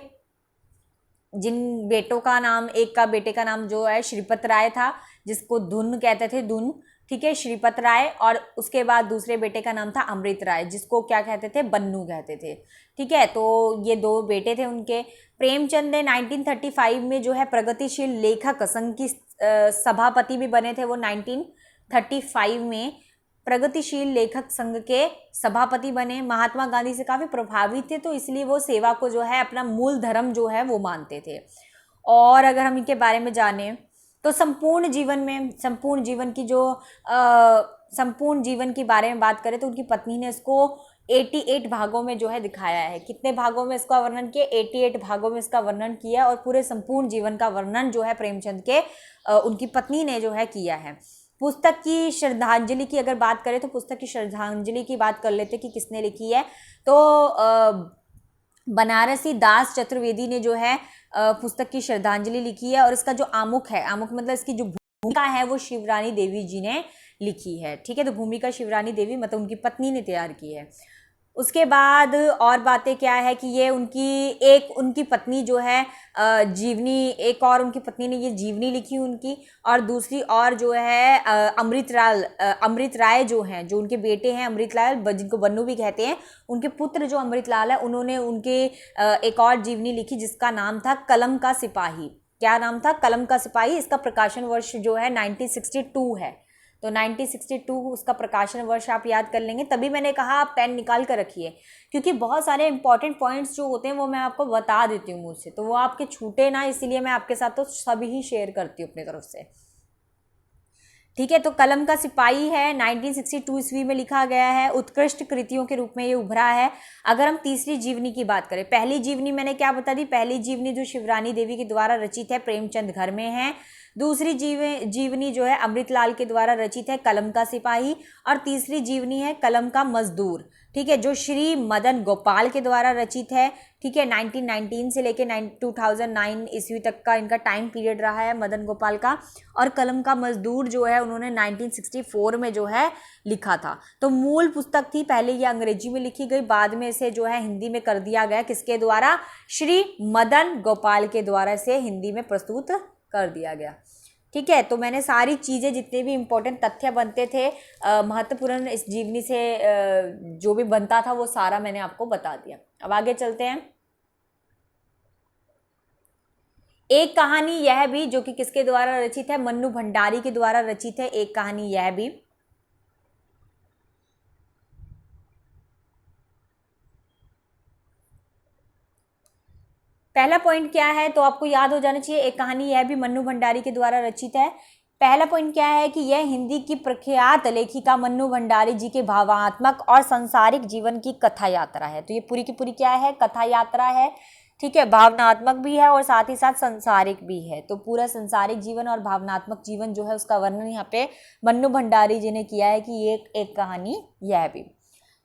जिन बेटों का नाम, एक का बेटे का नाम जो है श्रीपत राय था, जिसको धुन कहते थे, धुन, ठीक है, श्रीपत राय। और उसके बाद दूसरे बेटे का नाम था अमृत राय, जिसको क्या कहते थे? बन्नू कहते थे, ठीक है। तो ये दो बेटे थे उनके। प्रेमचंद ने 1935 में जो है प्रगतिशील लेखक संघ की सभापति भी बने थे। वो 1935 में प्रगतिशील लेखक संघ के सभापति बने। महात्मा गांधी से काफ़ी प्रभावित थे, तो इसलिए वो सेवा को जो है अपना मूल धर्म जो है वो मानते थे। और अगर हम इनके बारे में जानें तो संपूर्ण जीवन के बारे में बात करें तो उनकी पत्नी ने इसको 88 भागों में जो है दिखाया है। कितने भागों में इसका वर्णन किया? 88 भागों में इसका वर्णन किया। और पूरे संपूर्ण जीवन का वर्णन जो है प्रेमचंद के उनकी पत्नी ने जो है किया है। पुस्तक की श्रद्धांजलि की अगर बात करें तो पुस्तक की श्रद्धांजलि की बात कर लेते कि किसने लिखी है। तो बनारसी दास चतुर्वेदी ने जो है पुस्तक की श्रद्धांजलि लिखी है। और इसका जो आमुख है, आमुख मतलब इसकी जो भूमिका है वो शिवरानी देवी जी ने लिखी है, ठीक है। तो भूमिका शिवरानी देवी मतलब उनकी पत्नी ने तैयार की है। उसके बाद और बातें क्या है कि ये उनकी पत्नी जो है जीवनी, एक और उनकी पत्नी ने ये जीवनी लिखी उनकी। और दूसरी और जो है अमृत राय जो हैं, जो उनके बेटे हैं अमृत लाल, जिनको बन्नू भी कहते हैं, उनके पुत्र जो अमृत लाल है, उन्होंने उनके एक और जीवनी लिखी जिसका नाम था कलम का सिपाही। क्या नाम था? कलम का सिपाही। इसका प्रकाशन वर्ष जो है 1962 है। तो 1962 उसका प्रकाशन वर्ष आप याद कर लेंगे। तभी मैंने कहा आप पेन निकाल कर रखिए, क्योंकि बहुत सारे इंपॉर्टेंट पॉइंट्स जो होते हैं वो मैं आपको बता देती हूँ मुझसे, तो वो आपके छूटे ना, इसीलिए मैं आपके साथ तो सभी ही शेयर करती हूँ अपनी तरफ से, ठीक है। तो कलम का सिपाही है, 1962 ईस्वी में लिखा गया है। उत्कृष्ट कृतियों के रूप में ये उभरा है। अगर हम तीसरी जीवनी की बात करें, पहली जीवनी मैंने क्या बता दी? पहली जीवनी जो शिवरानी देवी के द्वारा रचित है, प्रेमचंद घर में है। दूसरी जीवनी जो है अमृतलाल के द्वारा रचित है, कलम का सिपाही। और तीसरी जीवनी है कलम का मजदूर, ठीक है, जो श्री मदन गोपाल के द्वारा रचित है। ठीक है, 1919 से लेके 2009 ईस्वी तक का इनका टाइम पीरियड रहा है मदन गोपाल का। और कलम का मजदूर जो है उन्होंने 1964 में जो है लिखा था। तो मूल पुस्तक थी, पहले ये अंग्रेजी में लिखी गई, बाद में इसे जो है हिंदी में कर दिया गया। किसके द्वारा? श्री मदन गोपाल के द्वारा इसे हिंदी में प्रस्तुत कर दिया गया। ठीक है, तो मैंने सारी चीज़ें, जितने भी इम्पोर्टेंट तथ्य बनते थे महत्वपूर्ण इस जीवनी से जो भी बनता था वो सारा मैंने आपको बता दिया। अब आगे चलते हैं। एक कहानी यह भी, जो कि किसके द्वारा रचित है? मन्नू भंडारी के द्वारा रचित है एक कहानी यह भी। पहला पॉइंट क्या है तो आपको याद हो जाना चाहिए, एक कहानी यह भी मन्नू भंडारी के द्वारा रचित है। पहला पॉइंट क्या है कि यह हिंदी की प्रख्यात लेखिका मन्नू भंडारी जी के भावात्मक और सांसारिक जीवन की कथा यात्रा है। तो ये पूरी की पूरी क्या है? कथा यात्रा है। ठीक है, भावनात्मक भी है और साथ ही साथ संसारिक भी है। तो पूरा संसारिक जीवन और भावनात्मक जीवन जो है उसका वर्णन यहाँ पे मन्नू भंडारी जी ने किया है कि ये एक कहानी यह भी।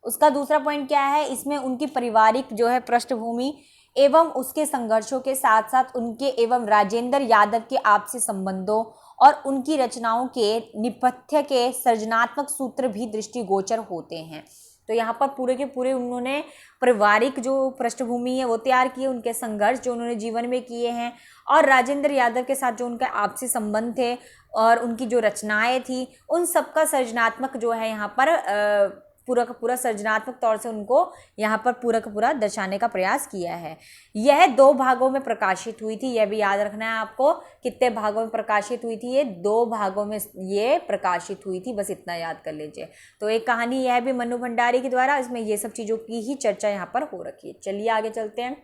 उसका दूसरा पॉइंट क्या है? इसमें उनकी पारिवारिक जो है पृष्ठभूमि एवं उसके संघर्षों के साथ साथ उनके एवं राजेंद्र यादव के आपसी संबंधों और उनकी रचनाओं के नेपथ्य के सृजनात्मक सूत्र भी दृष्टिगोचर होते हैं। तो यहाँ पर पूरे के पूरे उन्होंने पारिवारिक जो पृष्ठभूमि है वो तैयार की है, उनके संघर्ष जो उन्होंने जीवन में किए हैं और राजेंद्र यादव के साथ जो उनके आपसी संबंध थे और उनकी जो रचनाएं थी उन सबका सृजनात्मक जो है यहाँ पर पूरा का पूरा सृजनात्मक तौर से उनको यहाँ पर पूरा का पूरा दर्शाने का प्रयास किया है। यह 2 भागों में प्रकाशित हुई थी, यह भी याद रखना है आपको। कितने भागों में प्रकाशित हुई थी? ये 2 भागों में ये प्रकाशित हुई थी, बस इतना याद कर लीजिए। तो एक कहानी यह भी मन्नू भंडारी के द्वारा, इसमें ये सब चीज़ों की ही चर्चा यहाँ पर हो रखी है। चलिए आगे चलते हैं।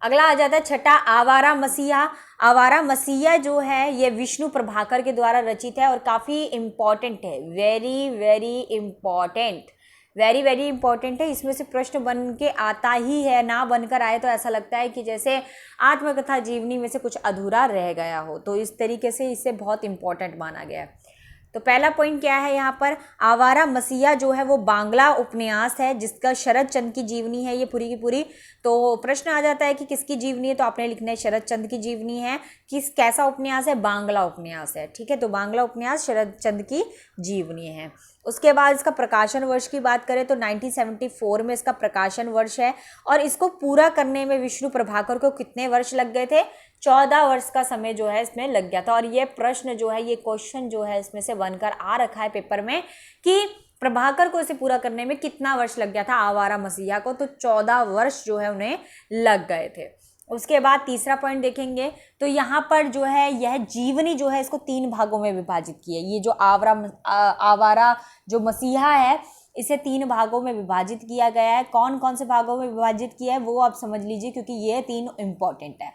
अगला आ जाता है छठा, आवारा मसीहा। आवारा मसीहा जो है ये विष्णु प्रभाकर के द्वारा रचित है और काफ़ी इम्पॉर्टेंट है, very very important, very very important है। इसमें से प्रश्न बन के आता ही है, ना बनकर आए तो ऐसा लगता है कि जैसे आत्मकथा जीवनी में से कुछ अधूरा रह गया हो। तो इस तरीके से इसे बहुत इंपॉर्टेंट माना गया है। तो पहला पॉइंट क्या है यहाँ पर? आवारा मसीहा जो है वो बांग्ला उपन्यास है जिसका शरद चंद्र की जीवनी है ये पूरी की पूरी। तो प्रश्न आ जाता है कि किसकी जीवनी है, तो आपने लिखना है शरद चंद्र की जीवनी है। किस कैसा उपन्यास है? बांग्ला उपन्यास है। ठीक है, तो बांग्ला उपन्यास शरद चंद्र की जीवनी है। उसके बाद इसका प्रकाशन वर्ष की बात करें तो 1974 में इसका प्रकाशन वर्ष है और इसको पूरा करने में विष्णु प्रभाकर को कितने वर्ष लग गए थे? 14 वर्ष का समय जो है इसमें लग गया था। और ये प्रश्न जो है, ये क्वेश्चन जो है इसमें से बनकर आ रखा है पेपर में कि प्रभाकर को इसे पूरा करने में कितना वर्ष लग गया था आवारा मसीहा को, तो 14 वर्ष जो है उन्हें लग गए थे। उसके बाद तीसरा पॉइंट देखेंगे तो यहाँ पर जो है यह जीवनी जो है इसको 3 भागों में विभाजित की है। ये जो आवारा जो मसीहा है इसे 3 भागों में विभाजित किया गया है। कौन कौन से भागों में विभाजित किया है वो आप समझ लीजिए क्योंकि ये 3 इंपॉर्टेंट है।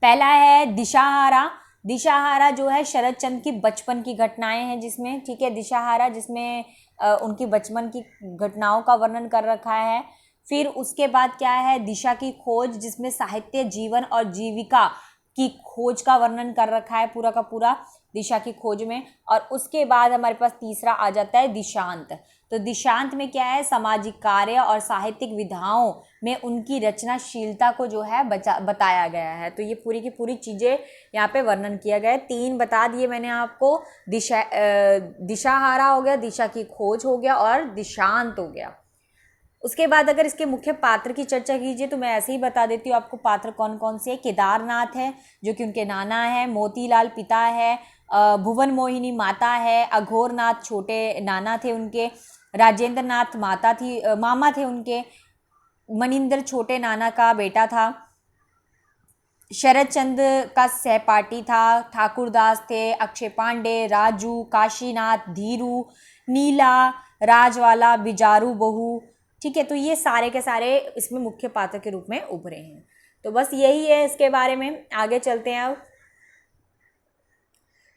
पहला है दिशाहारा। दिशाहारा जो है शरद चंद्र की बचपन की घटनाएं हैं जिसमें, ठीक है, दिशाहारा जिसमें उनकी बचपन की घटनाओं का वर्णन कर रखा है। फिर उसके बाद क्या है? दिशा की खोज जिसमें साहित्य, जीवन और जीविका की खोज का वर्णन कर रखा है पूरा का पूरा दिशा की खोज में। और उसके बाद हमारे पास तीसरा आ जाता है दिशांत। तो दिशांत में क्या है? सामाजिक कार्य और साहित्यिक विधाओं में उनकी रचनाशीलता को जो है बताया गया है। तो ये पूरी की पूरी चीज़ें यहाँ पे वर्णन किया गया है। 3 बता दिए मैंने आपको, दिशाहारा हो गया, दिशा की खोज हो गया और दिशांत हो गया। उसके बाद अगर इसके मुख्य पात्र की चर्चा कीजिए तो मैं ऐसे ही बता देती हूँ आपको पात्र कौन कौन से। केदारनाथ है जो कि उनके नाना है, मोतीलाल पिता है, भुवन मोहिनी माता है, अघोरनाथ छोटे नाना थे उनके, राजेंद्र नाथ मामा थे उनके, मनिंदर छोटे नाना का बेटा था, शरद चंद्र का सहपाठी था, ठाकुरदास थे, अक्षय पांडे, राजू, काशीनाथ, धीरू, नीला, राजवाला, बिजारू बहू। ठीक है, तो ये सारे के सारे इसमें मुख्य पात्र के रूप में उभरे हैं। तो बस यही है इसके बारे में। आगे चलते हैं। अब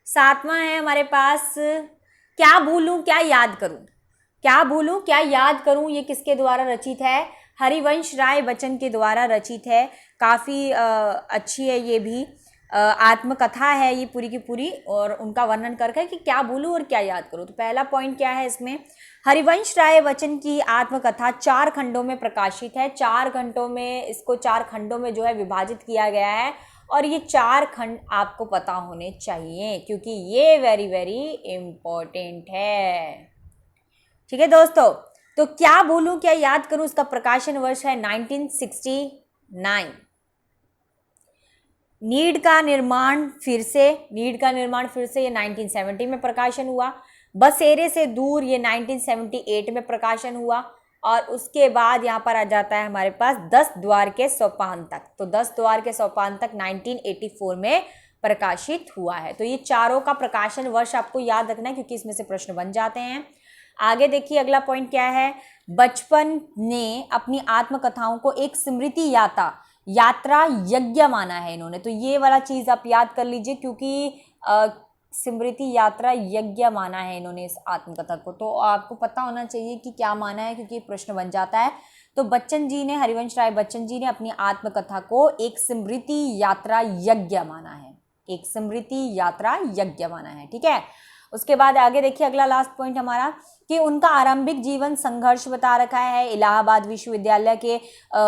7वां है हमारे पास, क्या भूलूं क्या याद करूं। क्या भूलूं क्या याद करूं ये किसके द्वारा रचित है? हरिवंश राय बच्चन के द्वारा रचित है। काफ़ी अच्छी है ये भी। आत्मकथा है ये पूरी की पूरी, और उनका वर्णन करके है कि क्या भूलूं और क्या याद करूं। तो पहला पॉइंट क्या है इसमें, हरिवंश राय बच्चन की आत्मकथा 4 खंडों में प्रकाशित है। 4 खंडों में, इसको 4 खंडों में जो है विभाजित किया गया है, और ये 4 खंड आपको पता होने चाहिए क्योंकि ये वेरी वेरी इम्पोर्टेंट है। ठीक है दोस्तों, तो क्या भूलूं क्या याद करूं, इसका प्रकाशन वर्ष है 1969। नीड का निर्माण फिर से ये 1970 में प्रकाशन हुआ। बसेरे से दूर ये 1978 में प्रकाशन हुआ। और उसके बाद यहाँ पर आ जाता है हमारे पास 10 द्वार के सोपान तक। तो 10 द्वार के सोपान तक 1984 में प्रकाशित हुआ है। तो ये चारों का प्रकाशन वर्ष आपको याद रखना है क्योंकि इसमें से प्रश्न बन जाते हैं। आगे देखिए अगला पॉइंट क्या है, बचपन ने अपनी आत्मकथाओं को एक स्मृति यात्रा यज्ञ माना है इन्होंने। तो ये वाला चीज आप याद कर लीजिए क्योंकि स्मृति यात्रा यज्ञ माना है इन्होंने इस आत्मकथा को। तो आपको पता होना चाहिए कि क्या माना है क्योंकि प्रश्न बन जाता है। तो बच्चन जी ने, हरिवंश राय बच्चन जी ने अपनी आत्मकथा को एक स्मृति यात्रा यज्ञ माना है, एक स्मृति यात्रा यज्ञ माना है। ठीक है, उसके बाद आगे देखिए अगला लास्ट पॉइंट हमारा कि उनका आरंभिक जीवन संघर्ष बता रखा है, इलाहाबाद विश्वविद्यालय के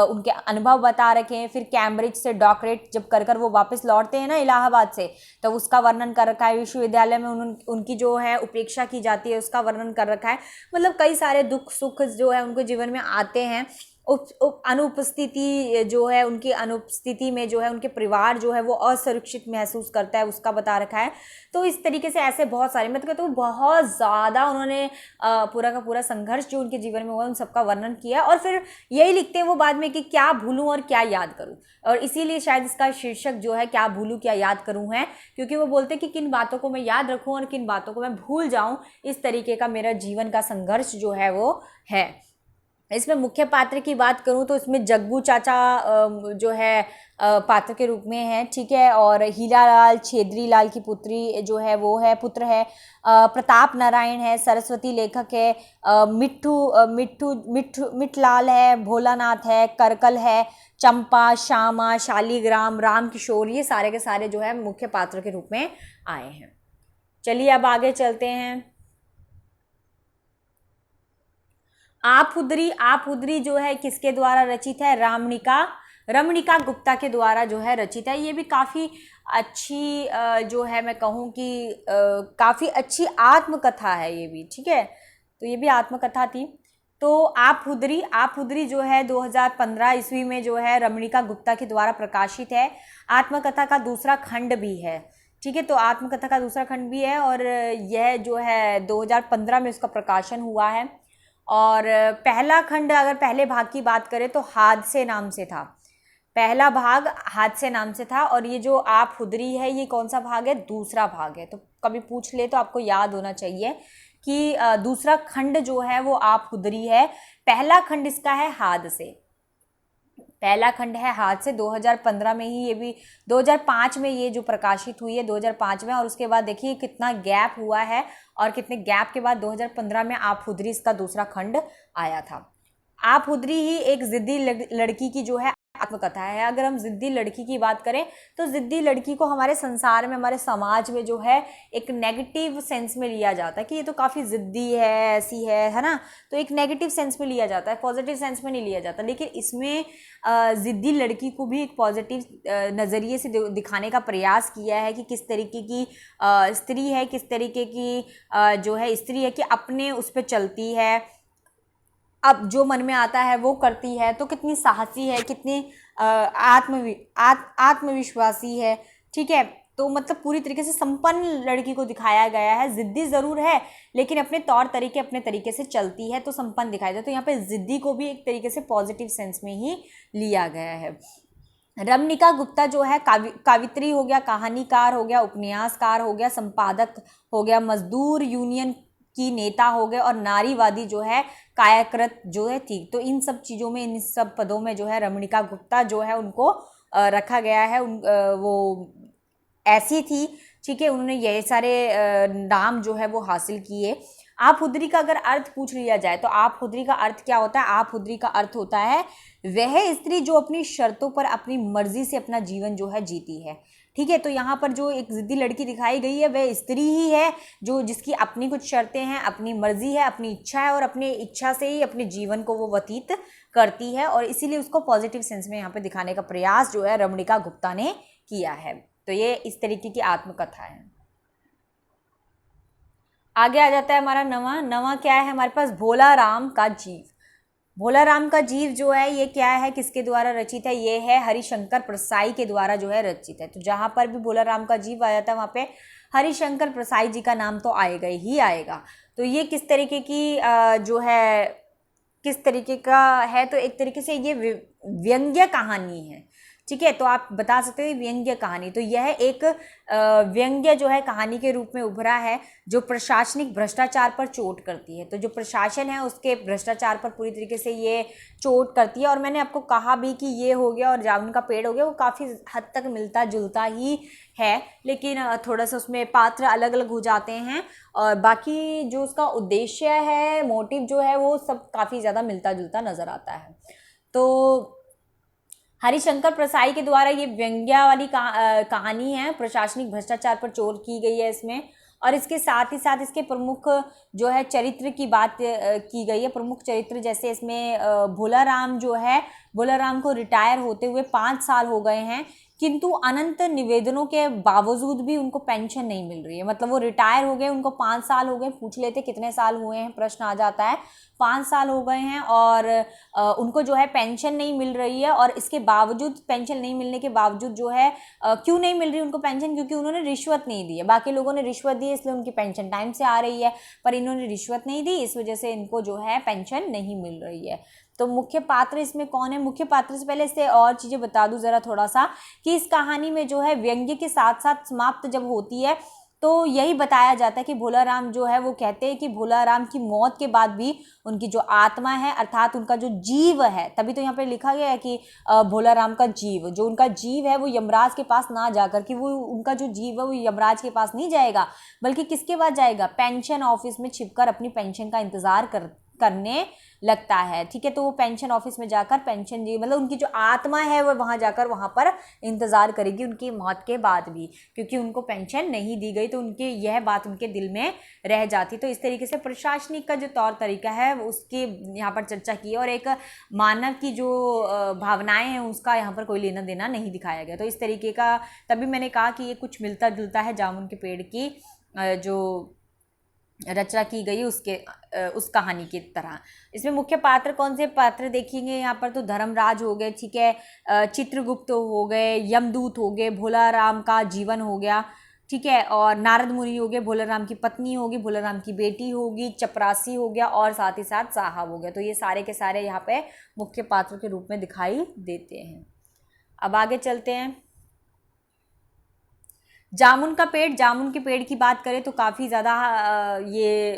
उनके अनुभव बता रखे हैं, फिर कैम्ब्रिज से डॉक्टरेट जब कर वो वापस लौटते हैं ना इलाहाबाद से, तो उसका वर्णन कर रखा है। विश्वविद्यालय में उनकी जो है उपेक्षा की जाती है उसका वर्णन कर रखा है। मतलब कई सारे दुख सुख जो है उनके जीवन में आते हैं। अनुपस्थिति जो है, उनकी अनुपस्थिति में जो है उनके परिवार जो है वो असुरक्षित महसूस करता है, उसका बता रखा है। तो इस तरीके से ऐसे बहुत सारे, मतलब तो बहुत ज़्यादा उन्होंने पूरा का पूरा संघर्ष जो उनके जीवन में हुआ उन सबका वर्णन किया। और फिर यही लिखते हैं वो बाद में कि क्या भूलूं और क्या याद करूं, और इसीलिए शायद इसका शीर्षक जो है क्या भूलूं क्या याद करूं है, क्योंकि वो बोलते हैं कि किन बातों को मैं याद रखूं और किन बातों को मैं भूल जाऊं। इस तरीके का मेरा जीवन का संघर्ष जो है वो है। इसमें मुख्य पात्र की बात करूं तो इसमें जग्गू चाचा जो है पात्र के रूप में है। ठीक है, और हीरालाल छेत्री लाल की पुत्री जो है वो है, पुत्र है। प्रताप नारायण है, सरस्वती लेखक है। मिठलाल है, भोलानाथ है, करकल है, चंपा, श्यामा, शालीग्राम, राम किशोर, ये सारे के सारे जो है मुख्य पात्र के रूप में आए हैं। चलिए अब आगे चलते हैं। आपुद्री जो है किसके द्वारा रचित है, रमणिका गुप्ता के द्वारा जो है रचित है। ये भी काफ़ी अच्छी जो है मैं कहूँ कि काफ़ी अच्छी आत्मकथा है ये भी। ठीक है, तो ये भी आत्मकथा थी। तो आपुद्री जो है 2015 ईस्वी में जो है रमणिका गुप्ता के द्वारा प्रकाशित है। आत्मकथा का दूसरा खंड भी है। ठीक है, तो आत्मकथा का दूसरा खंड भी है और यह जो है 2015 में उसका प्रकाशन हुआ है। और पहला खंड, अगर पहले भाग की बात करें तो हादसे नाम से था। पहला भाग हादसे नाम से था, और ये जो आपुद्री है ये कौन सा भाग है, दूसरा भाग है। तो कभी पूछ ले तो आपको याद होना चाहिए कि दूसरा खंड जो है वो आपुद्री है। पहला खंड इसका है हादसे। पहला खंड है हादसे, 2015 में ही, ये भी 2005 में ये जो प्रकाशित हुई है 2005 में। और उसके बाद देखिए कितना गैप हुआ है, और कितने गैप के बाद 2015 में आपुद्री इसका दूसरा खंड आया था। आपुद्री ही एक जिद्दी लड़की की जो है आत्मकथा है। अगर हम जिद्दी लड़की की बात करें तो जिद्दी लड़की को हमारे संसार में, हमारे समाज में जो है एक नेगेटिव सेंस में लिया जाता है कि ये तो काफ़ी जिद्दी है, ऐसी है ना। तो एक नेगेटिव सेंस में लिया जाता है, पॉजिटिव सेंस में नहीं लिया जाता। लेकिन इसमें जिद्दी लड़की को भी एक पॉजिटिव नज़रिए से दिखाने का प्रयास किया है कि किस तरीके की स्त्री है, किस तरीके की जो है स्त्री है कि अपने उस पर चलती है, अब जो मन में आता है वो करती है। तो कितनी साहसी है, कितनी आत्मविश्वासी है। ठीक है, तो मतलब पूरी तरीके से संपन्न लड़की को दिखाया गया है। जिद्दी ज़रूर है लेकिन अपने तौर तरीके, अपने तरीके से चलती है, तो संपन्न दिखाई दे। तो यहाँ पे जिद्दी को भी एक तरीके से पॉजिटिव सेंस में ही लिया गया है। रमणिका गुप्ता जो है कावित्री हो गया, कहानीकार हो गया, उपन्यासकार हो गया, संपादक हो गया, मजदूर यूनियन की नेता हो गए, और नारीवादी जो है कायाकृत जो है थी। तो इन सब चीज़ों में, इन सब पदों में जो है रमणिका गुप्ता जो है उनको रखा गया है। वो ऐसी थी। ठीक है, उन्होंने ये सारे नाम जो है वो हासिल किए। आपहुदरी का अगर अर्थ पूछ लिया जाए तो आपहुदरी का अर्थ क्या होता है? आपहुदरी का अर्थ होता है वह स्त्री जो अपनी शर्तों पर अपनी मर्जी से अपना जीवन जो है जीती है। ठीक है, तो यहाँ पर जो एक जिद्दी लड़की दिखाई गई है वह स्त्री ही है जो जिसकी अपनी कुछ शर्तें हैं, अपनी मर्जी है, अपनी इच्छा है और अपनी इच्छा से ही अपने जीवन को वो व्यतीत करती है, और इसीलिए उसको पॉजिटिव सेंस में यहाँ पे दिखाने का प्रयास जो है रमणिका गुप्ता ने किया है। तो ये इस तरीके की आत्मकथा है। आगे आ जाता है हमारा नवा क्या है हमारे पास? भोला राम का जीव। भोला राम का जीव जो है ये क्या है, किसके द्वारा रचित है? ये है हरिशंकर प्रसाई के द्वारा जो है रचित है। तो जहाँ पर भी भोला राम का जीव आ जाता है वहाँ पे हरिशंकर प्रसाई जी का नाम तो आएगा ही आएगा। तो ये किस तरीके की जो है किस तरीके का है? तो एक तरीके से ये व्यंग्य कहानी है। ठीक है, तो आप बता सकते हो व्यंग्य कहानी। तो यह एक व्यंग्य जो है कहानी के रूप में उभरा है जो प्रशासनिक भ्रष्टाचार पर चोट करती है। तो जो प्रशासन है उसके भ्रष्टाचार पर पूरी तरीके से ये चोट करती है। और मैंने आपको कहा भी कि ये हो गया और जामुन का पेड़ हो गया, वो काफ़ी हद तक मिलता जुलता ही है, लेकिन थोड़ा सा उसमें पात्र अलग अलग हो जाते हैं और बाकी जो उसका उद्देश्य है, मोटिव जो है, वो सब काफ़ी ज़्यादा मिलता जुलता नज़र आता है। तो हरिशंकर प्रसाई के द्वारा ये व्यंग्या वाली कहानी है, प्रशासनिक भ्रष्टाचार पर चोट की गई है इसमें। और इसके साथ ही साथ इसके प्रमुख जो है चरित्र की बात की गई है। प्रमुख चरित्र जैसे इसमें भोला राम जो है, भोला राम को रिटायर होते हुए 5 साल हो गए हैं, किंतु अनंत निवेदनों के बावजूद भी उनको पेंशन नहीं मिल रही है। मतलब वो रिटायर हो गए, उनको 5 साल हो गए, पूछ लेते कितने साल हुए हैं, प्रश्न आ जाता है। 5 साल हो गए हैं और उनको जो है पेंशन नहीं मिल रही है। और इसके बावजूद, पेंशन नहीं मिलने के बावजूद जो है क्यों नहीं मिल रही उनको पेंशन? क्योंकि उन्होंने रिश्वत नहीं दी है। बाकी लोगों ने रिश्वत दी है इसलिए उनकी पेंशन टाइम से आ रही है, पर इन्होंने रिश्वत नहीं दी, इस वजह से इनको जो है पेंशन नहीं मिल रही है। तो मुख्य पात्र इसमें कौन है? मुख्य पात्र से पहले इससे और चीज़ें बता दूं ज़रा थोड़ा सा, कि इस कहानी में जो है व्यंग्य के साथ साथ समाप्त जब होती है तो यही बताया जाता है कि भोला राम जो है, वो कहते हैं कि भोला राम की मौत के बाद भी उनकी जो आत्मा है, अर्थात उनका जो जीव है, तभी तो यहाँ पे लिखा गया है कि भोला राम का जीव, जो उनका जीव है वो यमराज के पास ना जाकर, कि वो उनका जो जीव है वो यमराज के पास नहीं जाएगा, बल्कि किसके पास जाएगा? पेंशन ऑफिस में छिपकर अपनी पेंशन का इंतजार करने लगता है। ठीक है, तो वो पेंशन ऑफिस में जाकर पेंशन जी, मतलब उनकी जो आत्मा है वो वहाँ जाकर वहाँ पर इंतज़ार करेगी उनकी मौत के बाद भी, क्योंकि उनको पेंशन नहीं दी गई, तो उनके यह बात उनके दिल में रह जाती। तो इस तरीके से प्रशासनिक का जो तौर तरीका है उसकी यहाँ पर चर्चा की है, और एक मानव की जो भावनाएं हैं उसका यहाँ पर कोई लेना देना नहीं दिखाया गया। तो इस तरीके का, तभी मैंने कहा कि ये कुछ मिलता जुलता है जामुन के पेड़ की जो रचना की गई उसके उस कहानी की तरह। इसमें मुख्य पात्र कौन से पात्र देखेंगे यहाँ पर? तो धर्मराज हो गए, ठीक है, चित्रगुप्त हो गए, यमदूत हो गए, भोला राम का जीवन हो गया, ठीक है, और नारद मुनि हो गए, भोला राम की पत्नी होगी, भोला राम की बेटी होगी, चपरासी हो गया, और साथ ही साथ साहब हो गया। तो ये सारे के सारे यहाँ पे मुख्य पात्र के रूप में दिखाई देते हैं। अब आगे चलते हैं। जामुन का पेड़, जामुन के पेड़ की बात करें तो काफ़ी ज़्यादा ये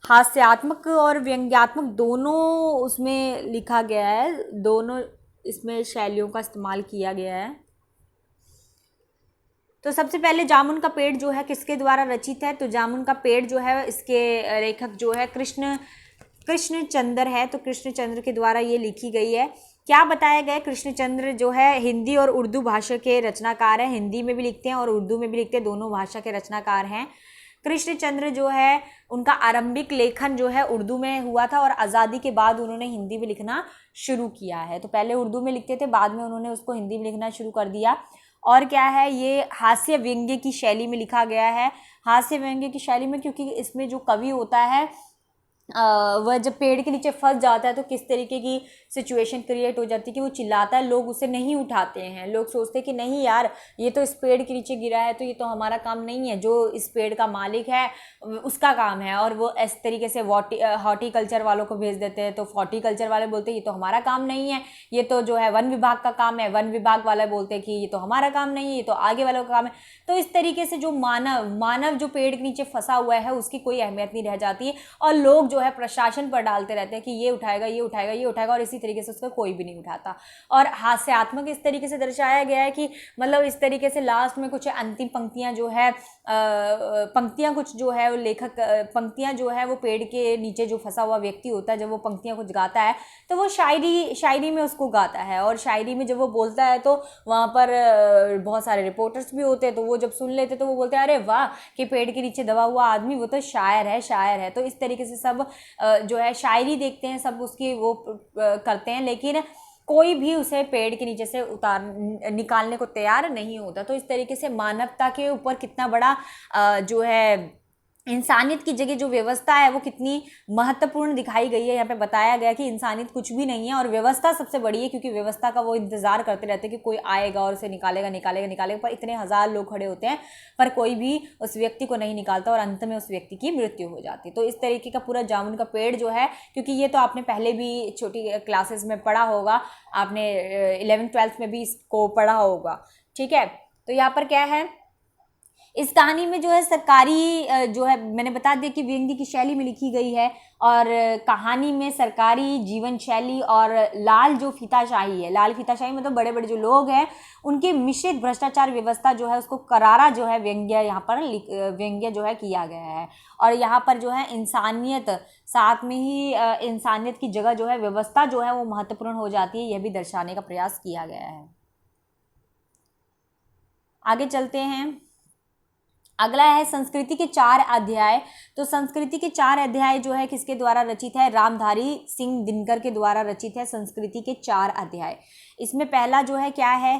हास्यात्मक और व्यंग्यात्मक दोनों उसमें लिखा गया है, दोनों इसमें शैलियों का इस्तेमाल किया गया है। तो सबसे पहले जामुन का पेड़ जो है किसके द्वारा रचित है? तो जामुन का पेड़ जो है इसके लेखक जो है कृष्णचंद्र है। तो कृष्णचंद्र के द्वारा ये लिखी गई है। क्या बताया गया? कृष्णचंद्र जो है हिंदी और उर्दू भाषा के रचनाकार हैं, हिंदी में भी लिखते हैं और उर्दू में भी लिखते हैं, दोनों भाषा के रचनाकार हैं। कृष्णचंद्र जो है उनका आरंभिक लेखन जो है उर्दू में हुआ था और आज़ादी के बाद उन्होंने हिंदी में लिखना शुरू किया है। तो पहले उर्दू में लिखते थे, बाद में उन्होंने उसको हिंदी में लिखना शुरू कर दिया। और क्या है, ये हास्य व्यंग्य की शैली में लिखा गया है। हास्य व्यंग्य की शैली में, क्योंकि इसमें जो कवि होता है वह जब पेड़ के नीचे फंस जाता है तो किस तरीके की सिचुएशन क्रिएट हो जाती है कि वो चिल्लाता है, लोग उसे नहीं उठाते हैं, लोग सोचते हैं कि नहीं यार ये तो इस पेड़ के नीचे गिरा है तो ये तो हमारा काम नहीं है, जो इस पेड़ का मालिक है उसका काम है। और वो इस तरीके से हॉर्टिकल्चर वालों को भेज देते हैं, तो हॉर्टिकल्चर वाले बोलते हैं ये तो हमारा काम नहीं है, ये तो जो है वन विभाग का काम है, वन विभाग वाले बोलते हैं कि ये तो हमारा काम नहीं है, ये तो आगे वालों का काम है। तो इस तरीके से जो मानव जो पेड़ के नीचे फंसा हुआ है उसकी कोई अहमियत नहीं रह जाती है और लोग जो है प्रशासन पर डालते रहते हैं कि ये उठाएगा, ये उठाएगा, ये उठाएगा, और इसी तरीके से उसका कोई भी नहीं उठाता। और हास्यात्मक इस तरीके से दर्शाया गया है कि मतलब इस तरीके से लास्ट में कुछ अंतिम पंक्तियां जो है, पंक्तियां कुछ जो है वो लेखक, पंक्तियां जो है वो पेड़ के नीचे जो फंसा हुआ व्यक्ति होता है, जब वो पंक्तियां कुछ गाता है तो वो शायरी में उसको गाता है, और शायरी में जब वो बोलता है तो वहाँ पर बहुत सारे रिपोर्टर्स भी होते हैं, तो वो जब सुन लेते तो वो बोलते हैं अरे वाह कि पेड़ के नीचे दबा हुआ आदमी वो तो शायर है, शायर है। तो इस तरीके से सब जो है शायरी देखते हैं, सब उसकी वो करते हैं, लेकिन कोई भी उसे पेड़ के नीचे से निकालने को तैयार नहीं होता। तो इस तरीके से मानवता के ऊपर कितना बड़ा जो है इंसानियत की जगह जो व्यवस्था है वो कितनी महत्वपूर्ण दिखाई गई है। यहाँ पे बताया गया कि इंसानियत कुछ भी नहीं है और व्यवस्था सबसे बड़ी है, क्योंकि व्यवस्था का वो इंतजार करते रहते हैं कि कोई आएगा और उसे निकालेगा निकालेगा निकालेगा, पर इतने हजार लोग खड़े होते हैं पर कोई भी उस व्यक्ति को नहीं निकालता और अंत में उस व्यक्ति की मृत्यु हो जाती है। तो इस तरीके का पूरा जामुन का पेड़ जो है, क्योंकि ये तो आपने पहले भी छोटी क्लासेस में पढ़ा होगा, आपने 11th-12th में भी इसको पढ़ा होगा, ठीक है। तो यहाँ पर क्या है, इस कहानी में जो है सरकारी जो है मैंने बता दिया कि व्यंग्य की शैली में लिखी गई है, और कहानी में सरकारी जीवन शैली और लाल जो फीताशाही है, लाल फीताशाही मतलब बड़े बड़े जो लोग हैं उनके मिश्रित भ्रष्टाचार व्यवस्था जो है उसको करारा जो है व्यंग्य यहाँ पर व्यंग्य जो है किया गया है। और यहाँ पर जो है इंसानियत, साथ में ही इंसानियत की जगह जो है व्यवस्था जो है वो महत्वपूर्ण हो जाती है, यह भी दर्शाने का प्रयास किया गया है। आगे चलते हैं, अगला है संस्कृति के 4 अध्याय। तो संस्कृति के 4 अध्याय जो है किसके द्वारा रचित है, रामधारी सिंह दिनकर के द्वारा रचित है संस्कृति के 4 अध्याय। इसमें पहला जो है क्या है,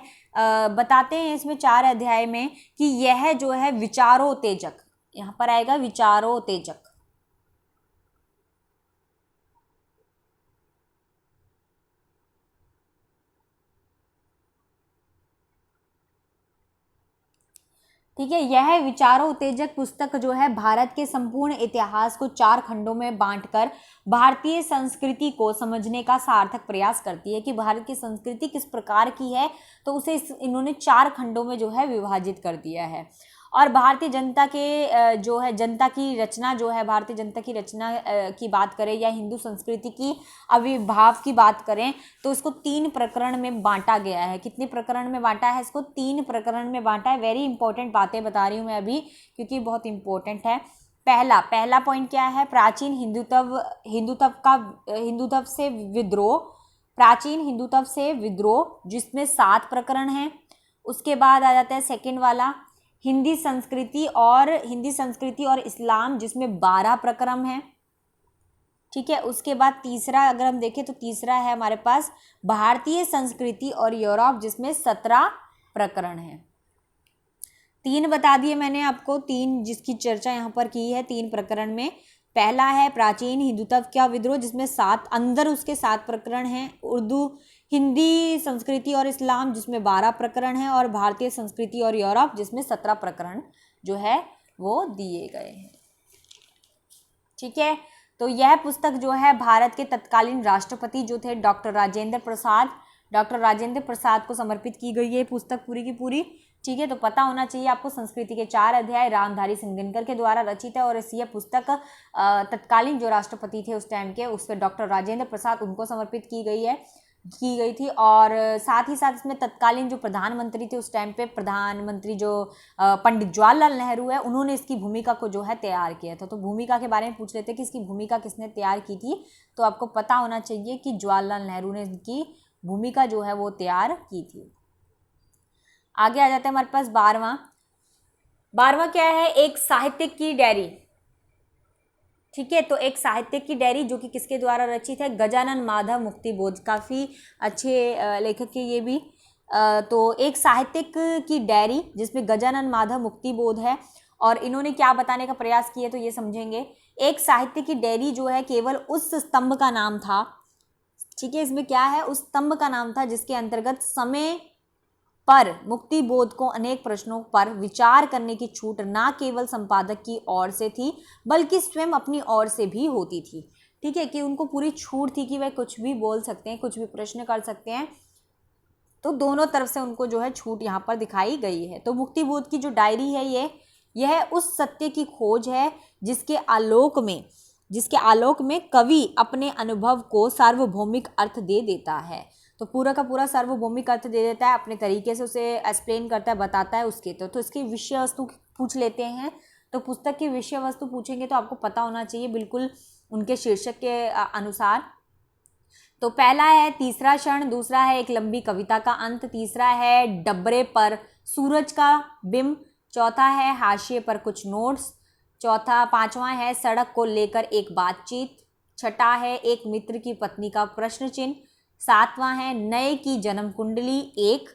बताते हैं इसमें 4 अध्याय में कि यह जो है विचारोत्तेजक, यहाँ पर आएगा विचारोत्तेजक, ठीक है। यह विचारों उत्तेजक पुस्तक जो है भारत के संपूर्ण इतिहास को 4 खंडों में बांटकर भारतीय संस्कृति को समझने का सार्थक प्रयास करती है कि भारत की संस्कृति किस प्रकार की है, तो उसे इन्होंने 4 खंडों में जो है विभाजित कर दिया है। और भारतीय जनता के जो है जनता की रचना जो है, भारतीय जनता की रचना की बात करें या हिंदू संस्कृति की आविर्भाव की बात करें तो इसको 3 प्रकरण में बांटा गया है। कितने प्रकरण में बांटा है, इसको 3 प्रकरण में बांटा है। वेरी इंपॉर्टेंट बातें बता रही हूँ मैं अभी, क्योंकि बहुत इंपॉर्टेंट है। पहला पॉइंट क्या है, प्राचीन हिंदुत्व से विद्रोह, प्राचीन हिंदुत्व से विद्रोह जिसमें 7 प्रकरण हैं। उसके बाद आ जाता है सेकंड वाला, हिंदी संस्कृति और इस्लाम जिसमें 12 प्रकरण हैं, ठीक है। उसके बाद तीसरा अगर हम देखें तो तीसरा है हमारे पास भारतीय संस्कृति और यूरोप जिसमें 17 प्रकरण हैं। 3 बता दिए मैंने आपको, 3 जिसकी चर्चा यहाँ पर की है 3 प्रकरण में। पहला है प्राचीन हिंदुत्व का विद्रोह जिसमें 7 अंदर उसके 7 प्रकरण हैं, हिंदी संस्कृति और इस्लाम जिसमें 12 प्रकरण हैं, और भारतीय संस्कृति और यूरोप जिसमें 17 प्रकरण जो है वो दिए गए हैं, ठीक है। तो यह पुस्तक जो है भारत के तत्कालीन राष्ट्रपति जो थे डॉक्टर राजेंद्र प्रसाद को समर्पित की गई है पुस्तक पूरी की पूरी, ठीक है। तो पता होना चाहिए आपको संस्कृति के 4 अध्याय रामधारी सिंह दिनकर के द्वारा रचित है, और यह पुस्तक तत्कालीन जो राष्ट्रपति थे उस टाइम के, उसके डॉक्टर राजेंद्र प्रसाद उनको समर्पित की गई थी। और साथ ही साथ इसमें तत्कालीन जो प्रधानमंत्री थे उस टाइम पे, प्रधानमंत्री जो पंडित जवाहरलाल नेहरू है, उन्होंने इसकी भूमिका को जो है तैयार किया था। तो भूमिका के बारे में पूछ रहे थे कि इसकी भूमिका किसने तैयार की थी, तो आपको पता होना चाहिए कि जवाहरलाल नेहरू ने इसकी भूमिका जो है वो तैयार की थी। आगे आ जाते हैं हमारे पास 12वां क्या है, एक साहित्यिक की डायरी, ठीक है। तो एक साहित्यिक की डायरी जो कि किसके द्वारा रचित है, गजानन माधव मुक्तिबोध, काफ़ी अच्छे लेखक है ये भी। तो एक साहित्यिक की डायरी जिसमें गजानन माधव मुक्तिबोध है, और इन्होंने क्या बताने का प्रयास किया तो ये समझेंगे। एक साहित्य की डायरी जो है केवल उस स्तंभ का नाम था, ठीक है। इसमें क्या है, उस स्तंभ का नाम था जिसके अंतर्गत समय पर मुक्तिबोध को अनेक प्रश्नों पर विचार करने की छूट ना केवल संपादक की ओर से थी बल्कि स्वयं अपनी ओर से भी होती थी, ठीक है। कि उनको पूरी छूट थी कि वह कुछ भी बोल सकते हैं, कुछ भी प्रश्न कर सकते हैं, तो दोनों तरफ से उनको जो है छूट यहाँ पर दिखाई गई है। तो मुक्तिबोध की जो डायरी है यह उस सत्य की खोज है जिसके आलोक में जिसके आलोक में कवि अपने अनुभव को सार्वभौमिक अर्थ दे देता है। तो पूरा का पूरा सार्वभौमिक अर्थ दे देता है, अपने तरीके से उसे एक्सप्लेन करता है, बताता है उसके। तो इसकी विषय वस्तु पूछ लेते हैं। तो पुस्तक की विषय वस्तु पूछेंगे तो आपको पता होना चाहिए बिल्कुल उनके शीर्षक के अनुसार। तो पहला है तीसरा क्षण, दूसरा है एक लंबी कविता का अंत, तीसरा है डबरे पर सूरज का बिंब, चौथा है हाशिए पर कुछ नोट्स, पांचवां है सड़क को लेकर एक बातचीत, छठा है एक मित्र की पत्नी का प्रश्न चिन्ह, सातवां है नए की जन्म कुंडली 1,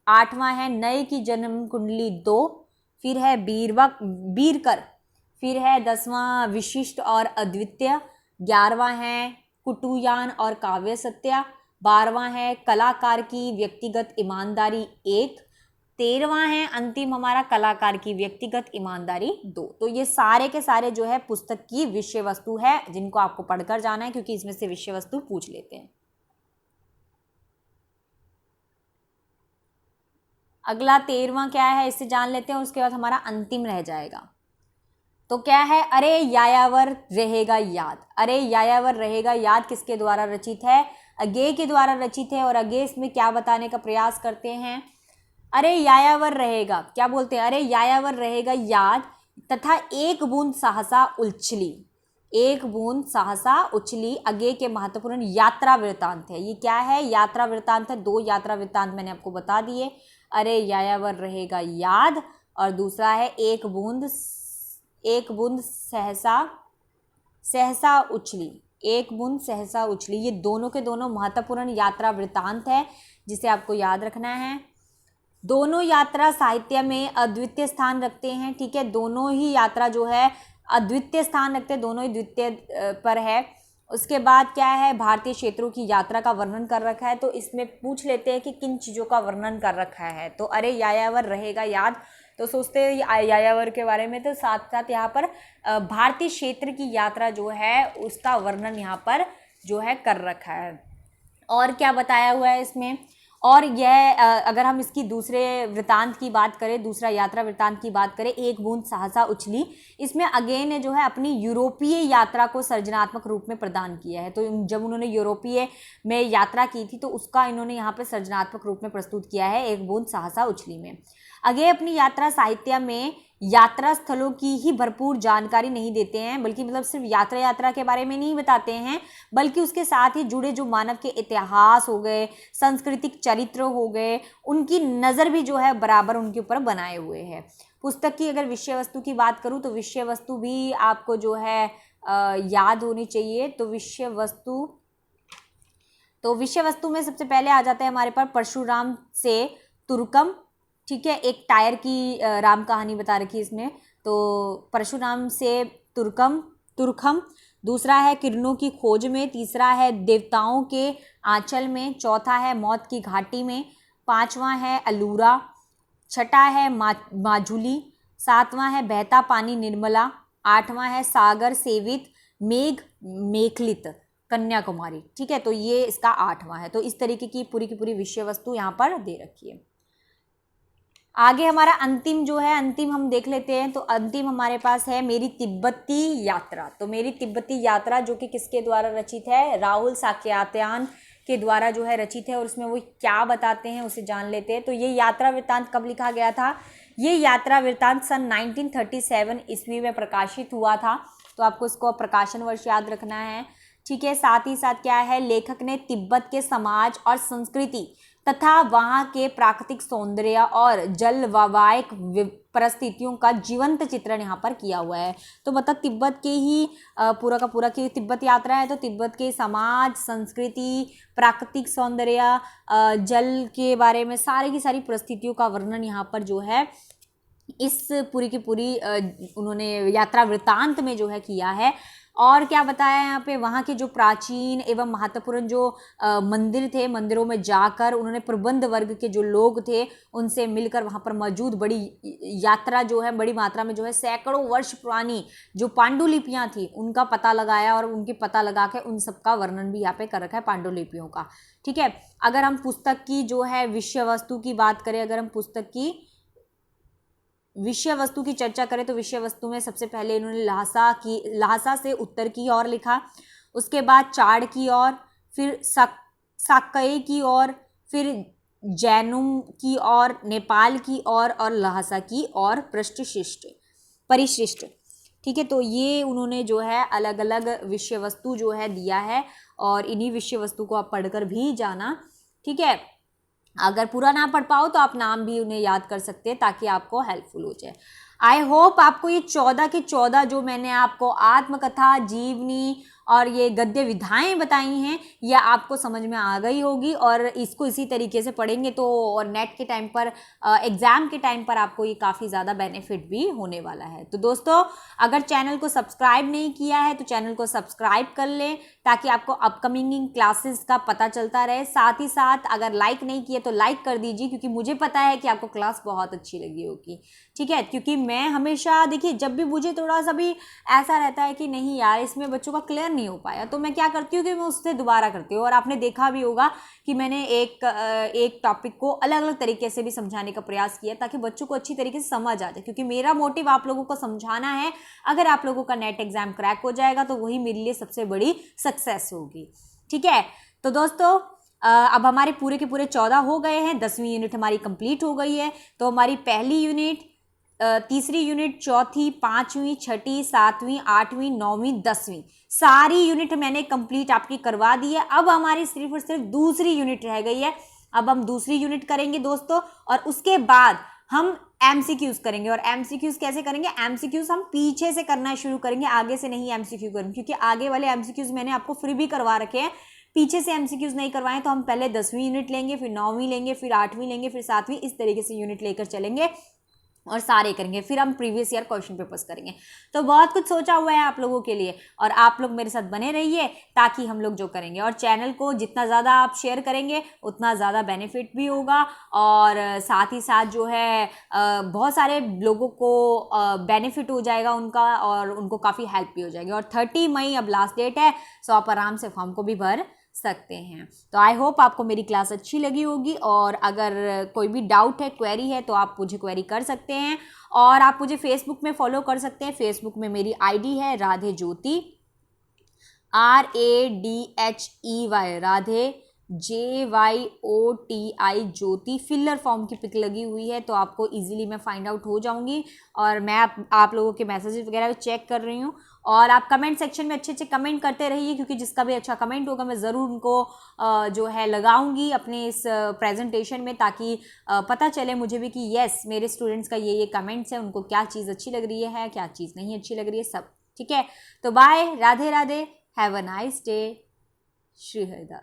आठवां है नए की जन्म कुंडली 2, फिर है बीरकर, फिर है 10वां विशिष्ट और अद्वितीय, 11वां है कुटुयान और काव्य सत्या, 12वां है कलाकार की व्यक्तिगत ईमानदारी 1, 13वां है अंतिम हमारा कलाकार की व्यक्तिगत ईमानदारी 2। तो ये सारे के सारे जो है पुस्तक की विषय वस्तु है, जिनको आपको पढ़कर जाना है, क्योंकि इसमें से विषय वस्तु पूछ लेते हैं। अगला 13वां क्या है, इससे जान लेते हैं, उसके बाद हमारा अंतिम रह जाएगा। तो क्या है, अरे यायावर रहेगा याद। अरे यायावर रहेगा याद किसके द्वारा रचित है, अगेय के द्वारा रचित है। और अगेय इसमें क्या बताने का प्रयास करते हैं, अरे यायावर रहेगा, क्या बोलते हैं, अरे यायावर रहेगा याद तथा एक बूंद सहसा उछली, एक बूंद सहसा उछली अगेय के महत्वपूर्ण यात्रा वृत्तांत है। ये क्या है, यात्रा वृत्तांत है। 2 यात्रा वृत्तांत मैंने आपको बता दिए, अरे यायावर रहेगा याद और दूसरा है एक बूंद सहसा उछली, एक बूंद सहसा उछली। ये दोनों के दोनों महत्वपूर्ण यात्रा वृत्तांत है, जिसे आपको याद रखना है। दोनों यात्रा साहित्य में अद्वितीय स्थान रखते हैं, ठीक है, दोनों ही यात्रा जो है अद्वितीय स्थान रखते हैं, दोनों ही द्वितीय पर है। उसके बाद क्या है, भारतीय क्षेत्रों की यात्रा का वर्णन कर रखा है। तो इसमें पूछ लेते हैं कि किन चीज़ों का वर्णन कर रखा है। तो अरे यायावर रहेगा याद, तो सोचते हैं यायावर के बारे में, तो साथ साथ यहाँ पर भारतीय क्षेत्र की यात्रा जो है उसका वर्णन यहाँ पर जो है कर रखा है। और क्या बताया हुआ है इसमें, और यह अगर हम इसकी दूसरे वृत्तांत की बात करें, दूसरा यात्रा वृत्तांत की बात करें, एक बूंद सहसा उछली, इसमें अगेन ने जो है अपनी यूरोपीय यात्रा को सर्जनात्मक रूप में प्रदान किया है। तो जब उन्होंने यूरोपीय में यात्रा की थी तो उसका इन्होंने यहाँ पे सर्जनात्मक रूप में प्रस्तुत किया है एक बूंद सहसा उछली में। अगेय अपनी यात्रा साहित्य में यात्रा स्थलों की ही भरपूर जानकारी नहीं देते हैं, बल्कि मतलब सिर्फ यात्रा के बारे में नहीं बताते हैं, बल्कि उसके साथ ही जुड़े जो मानव के इतिहास हो गए, सांस्कृतिक चरित्र हो गए, उनकी नज़र भी जो है बराबर उनके ऊपर बनाए हुए हैं। पुस्तक की अगर विषय वस्तु की बात करूँ तो विषय वस्तु भी आपको जो है याद होनी चाहिए। तो विषय वस्तु में सबसे पहले आ जाता है हमारे पास परशुराम से तुर्कम, ठीक है, एक टायर की राम कहानी बता रखी है इसमें। तो परशुराम से तुर्कम, दूसरा है किरणों की खोज में, तीसरा है देवताओं के आंचल में, चौथा है मौत की घाटी में, पांचवा है अलूरा, छठा है माजुली, सातवां है बहता पानी निर्मला, आठवां है सागर सेवित मेखलित कन्याकुमारी, ठीक है। तो ये इसका 8वां है। तो इस तरीके की पूरी विषय वस्तु यहाँ पर दे रखी है। आगे हमारा अंतिम जो है, अंतिम हम देख लेते हैं। तो अंतिम हमारे पास है मेरी तिब्बती यात्रा। तो मेरी तिब्बती यात्रा जो कि किसके द्वारा रचित है, राहुल साक्यात्यान के द्वारा जो है रचित है। और उसमें वो क्या बताते हैं उसे जान लेते हैं। तो ये यात्रा वृत्तांत कब लिखा गया था, ये यात्रा वृत्तांत सन 1937 ईस्वी में प्रकाशित हुआ था। तो आपको इसको प्रकाशन वर्ष याद रखना है, ठीक है। साथ ही साथ क्या है, लेखक ने तिब्बत के समाज और संस्कृति तथा वहाँ के प्राकृतिक सौंदर्य और जलवायु परिस्थितियों का जीवंत चित्रण यहाँ पर किया हुआ है। तो मतलब तिब्बत के ही पूरा का पूरा की तिब्बत यात्रा है। तो तिब्बत के समाज, संस्कृति, प्राकृतिक सौंदर्य, जल के बारे में सारी की सारी परिस्थितियों का वर्णन यहाँ पर जो है इस पूरी की पूरी उन्होंने यात्रा वृत्तांत में जो है किया है। और क्या बताया यहाँ पे, वहाँ के जो प्राचीन एवं महत्वपूर्ण जो मंदिर थे, मंदिरों में जाकर उन्होंने प्रबंध वर्ग के जो लोग थे उनसे मिलकर वहाँ पर मौजूद बड़ी यात्रा जो है, बड़ी मात्रा में जो है सैकड़ों वर्ष पुरानी जो पांडुलिपियाँ थी उनका पता लगाया और उनकी पता लगा के उन सब का वर्णन भी यहाँ पे कर रखा है पांडुलिपियों का, ठीक है। अगर हम पुस्तक की जो है विषय वस्तु की बात करें, अगर हम पुस्तक की विषय वस्तु की चर्चा करें तो विषय वस्तु में सबसे पहले इन्होंने लहासा से उत्तर की ओर लिखा, उसके बाद चाड़ की ओर, फिर साक्कई की ओर, फिर जैनुम की ओर, नेपाल की ओर और लहासा की ओर परिशिष्ट। ठीक है, तो ये उन्होंने जो है अलग अलग विषय वस्तु जो है दिया है और इन्हीं विषय वस्तु को आप पढ़कर भी जाना। ठीक है, अगर पूरा ना पढ़ पाओ तो आप नाम भी उन्हें याद कर सकते हैं ताकि आपको हेल्पफुल हो जाए। आई होप आपको ये 14 के 14 जो मैंने आपको आत्मकथा, जीवनी और ये गद्य विधाएं बताई हैं यह आपको समझ में आ गई होगी और इसको इसी तरीके से पढ़ेंगे तो और नेट के टाइम पर एग्ज़ाम के टाइम पर आपको ये काफ़ी ज़्यादा बेनिफिट भी होने वाला है। तो दोस्तों, अगर चैनल को सब्सक्राइब नहीं किया है तो चैनल को सब्सक्राइब कर लें ताकि आपको अपकमिंग क्लासेस का पता चलता रहे। साथ ही साथ अगर लाइक नहीं किया तो लाइक कर दीजिए, क्योंकि मुझे पता है कि आपको क्लास बहुत अच्छी लगी होगी। ठीक है, क्योंकि मैं हमेशा देखिए जब भी मुझे थोड़ा सा भी ऐसा रहता है कि नहीं यार इसमें बच्चों का क्लियर नहीं हो पाया तो मैं क्या करती हूँ कि मैं उससे दोबारा करती हूँ। और आपने देखा भी होगा कि मैंने एक टॉपिक को अलग अलग तरीके से भी समझाने का प्रयास किया ताकि बच्चों को अच्छी तरीके से समझ आ जाए, क्योंकि मेरा मोटिव आप लोगों को समझाना है। अगर आप लोगों का नेट एग्जाम क्रैक हो जाएगा तो वही मेरे लिए सबसे बड़ी सक्सेस होगी। ठीक है, तो दोस्तों अब हमारे पूरे के पूरे 14 हो गए हैं, 10वीं यूनिट हमारी कंप्लीट हो गई है। तो हमारी पहली यूनिट, तीसरी यूनिट, चौथी, पांचवी, छठी, सातवीं, आठवीं, 9वीं, 10वीं सारी यूनिट मैंने कंप्लीट आपकी करवा दी है। अब हमारी सिर्फ और सिर्फ दूसरी यूनिट रह गई है। अब हम दूसरी यूनिट करेंगे दोस्तों और उसके बाद हम एमसीक्यूज करेंगे। और एमसीक्यूज कैसे करेंगे? एमसीक्यूज हम पीछे से करना शुरू करेंगे, आगे से नहीं एमसीक्यू करेंगे, क्योंकि आगे वाले एमसीक्यूज मैंने आपको फ्री भी करवा रखे हैं। पीछे से एमसीक्यूज नहीं करवाएं तो हम पहले 10वीं यूनिट लेंगे, फिर 9वीं लेंगे, फिर 8वीं लेंगे, फिर 7वीं, इस तरीके से यूनिट लेकर चलेंगे और सारे करेंगे। फिर हम प्रीवियस ईयर क्वेश्चन पेपर्स करेंगे। तो बहुत कुछ सोचा हुआ है आप लोगों के लिए और आप लोग मेरे साथ बने रहिए ताकि हम लोग जो करेंगे। और चैनल को जितना ज़्यादा आप शेयर करेंगे उतना ज़्यादा बेनिफिट भी होगा और साथ ही साथ जो है बहुत सारे लोगों को बेनिफिट हो जाएगा उनका और उनको काफ़ी हेल्प भी हो जाएगी। और 30 मई अब लास्ट डेट है, सो आप आराम से फॉर्म को भी भर सकते हैं। तो आई होप आपको मेरी क्लास अच्छी लगी होगी और अगर कोई भी डाउट है, क्वेरी है तो आप मुझे क्वेरी कर सकते हैं। और आप मुझे फेसबुक में फॉलो कर सकते हैं। फेसबुक में मेरी आईडी है राधे ज्योति, RADHEY, राधे JYOTI ज्योति। फिलर फॉर्म की पिक लगी हुई है तो आपको इजीली मैं फाइंड आउट हो जाऊंगी। और मैं आप लोगों के मैसेजेस वगैरह चेक कर रही हूँ। और आप कमेंट सेक्शन में अच्छे अच्छे कमेंट करते रहिए, क्योंकि जिसका भी अच्छा कमेंट होगा मैं ज़रूर उनको जो है लगाऊंगी अपने इस प्रेजेंटेशन में, ताकि पता चले मुझे भी कि यस मेरे स्टूडेंट्स का ये कमेंट्स है, उनको क्या चीज़ अच्छी लग रही है, क्या चीज़ नहीं अच्छी लग रही है, सब। ठीक है, तो bye, Radhe Radhe, have a nice day. Shri Haridas.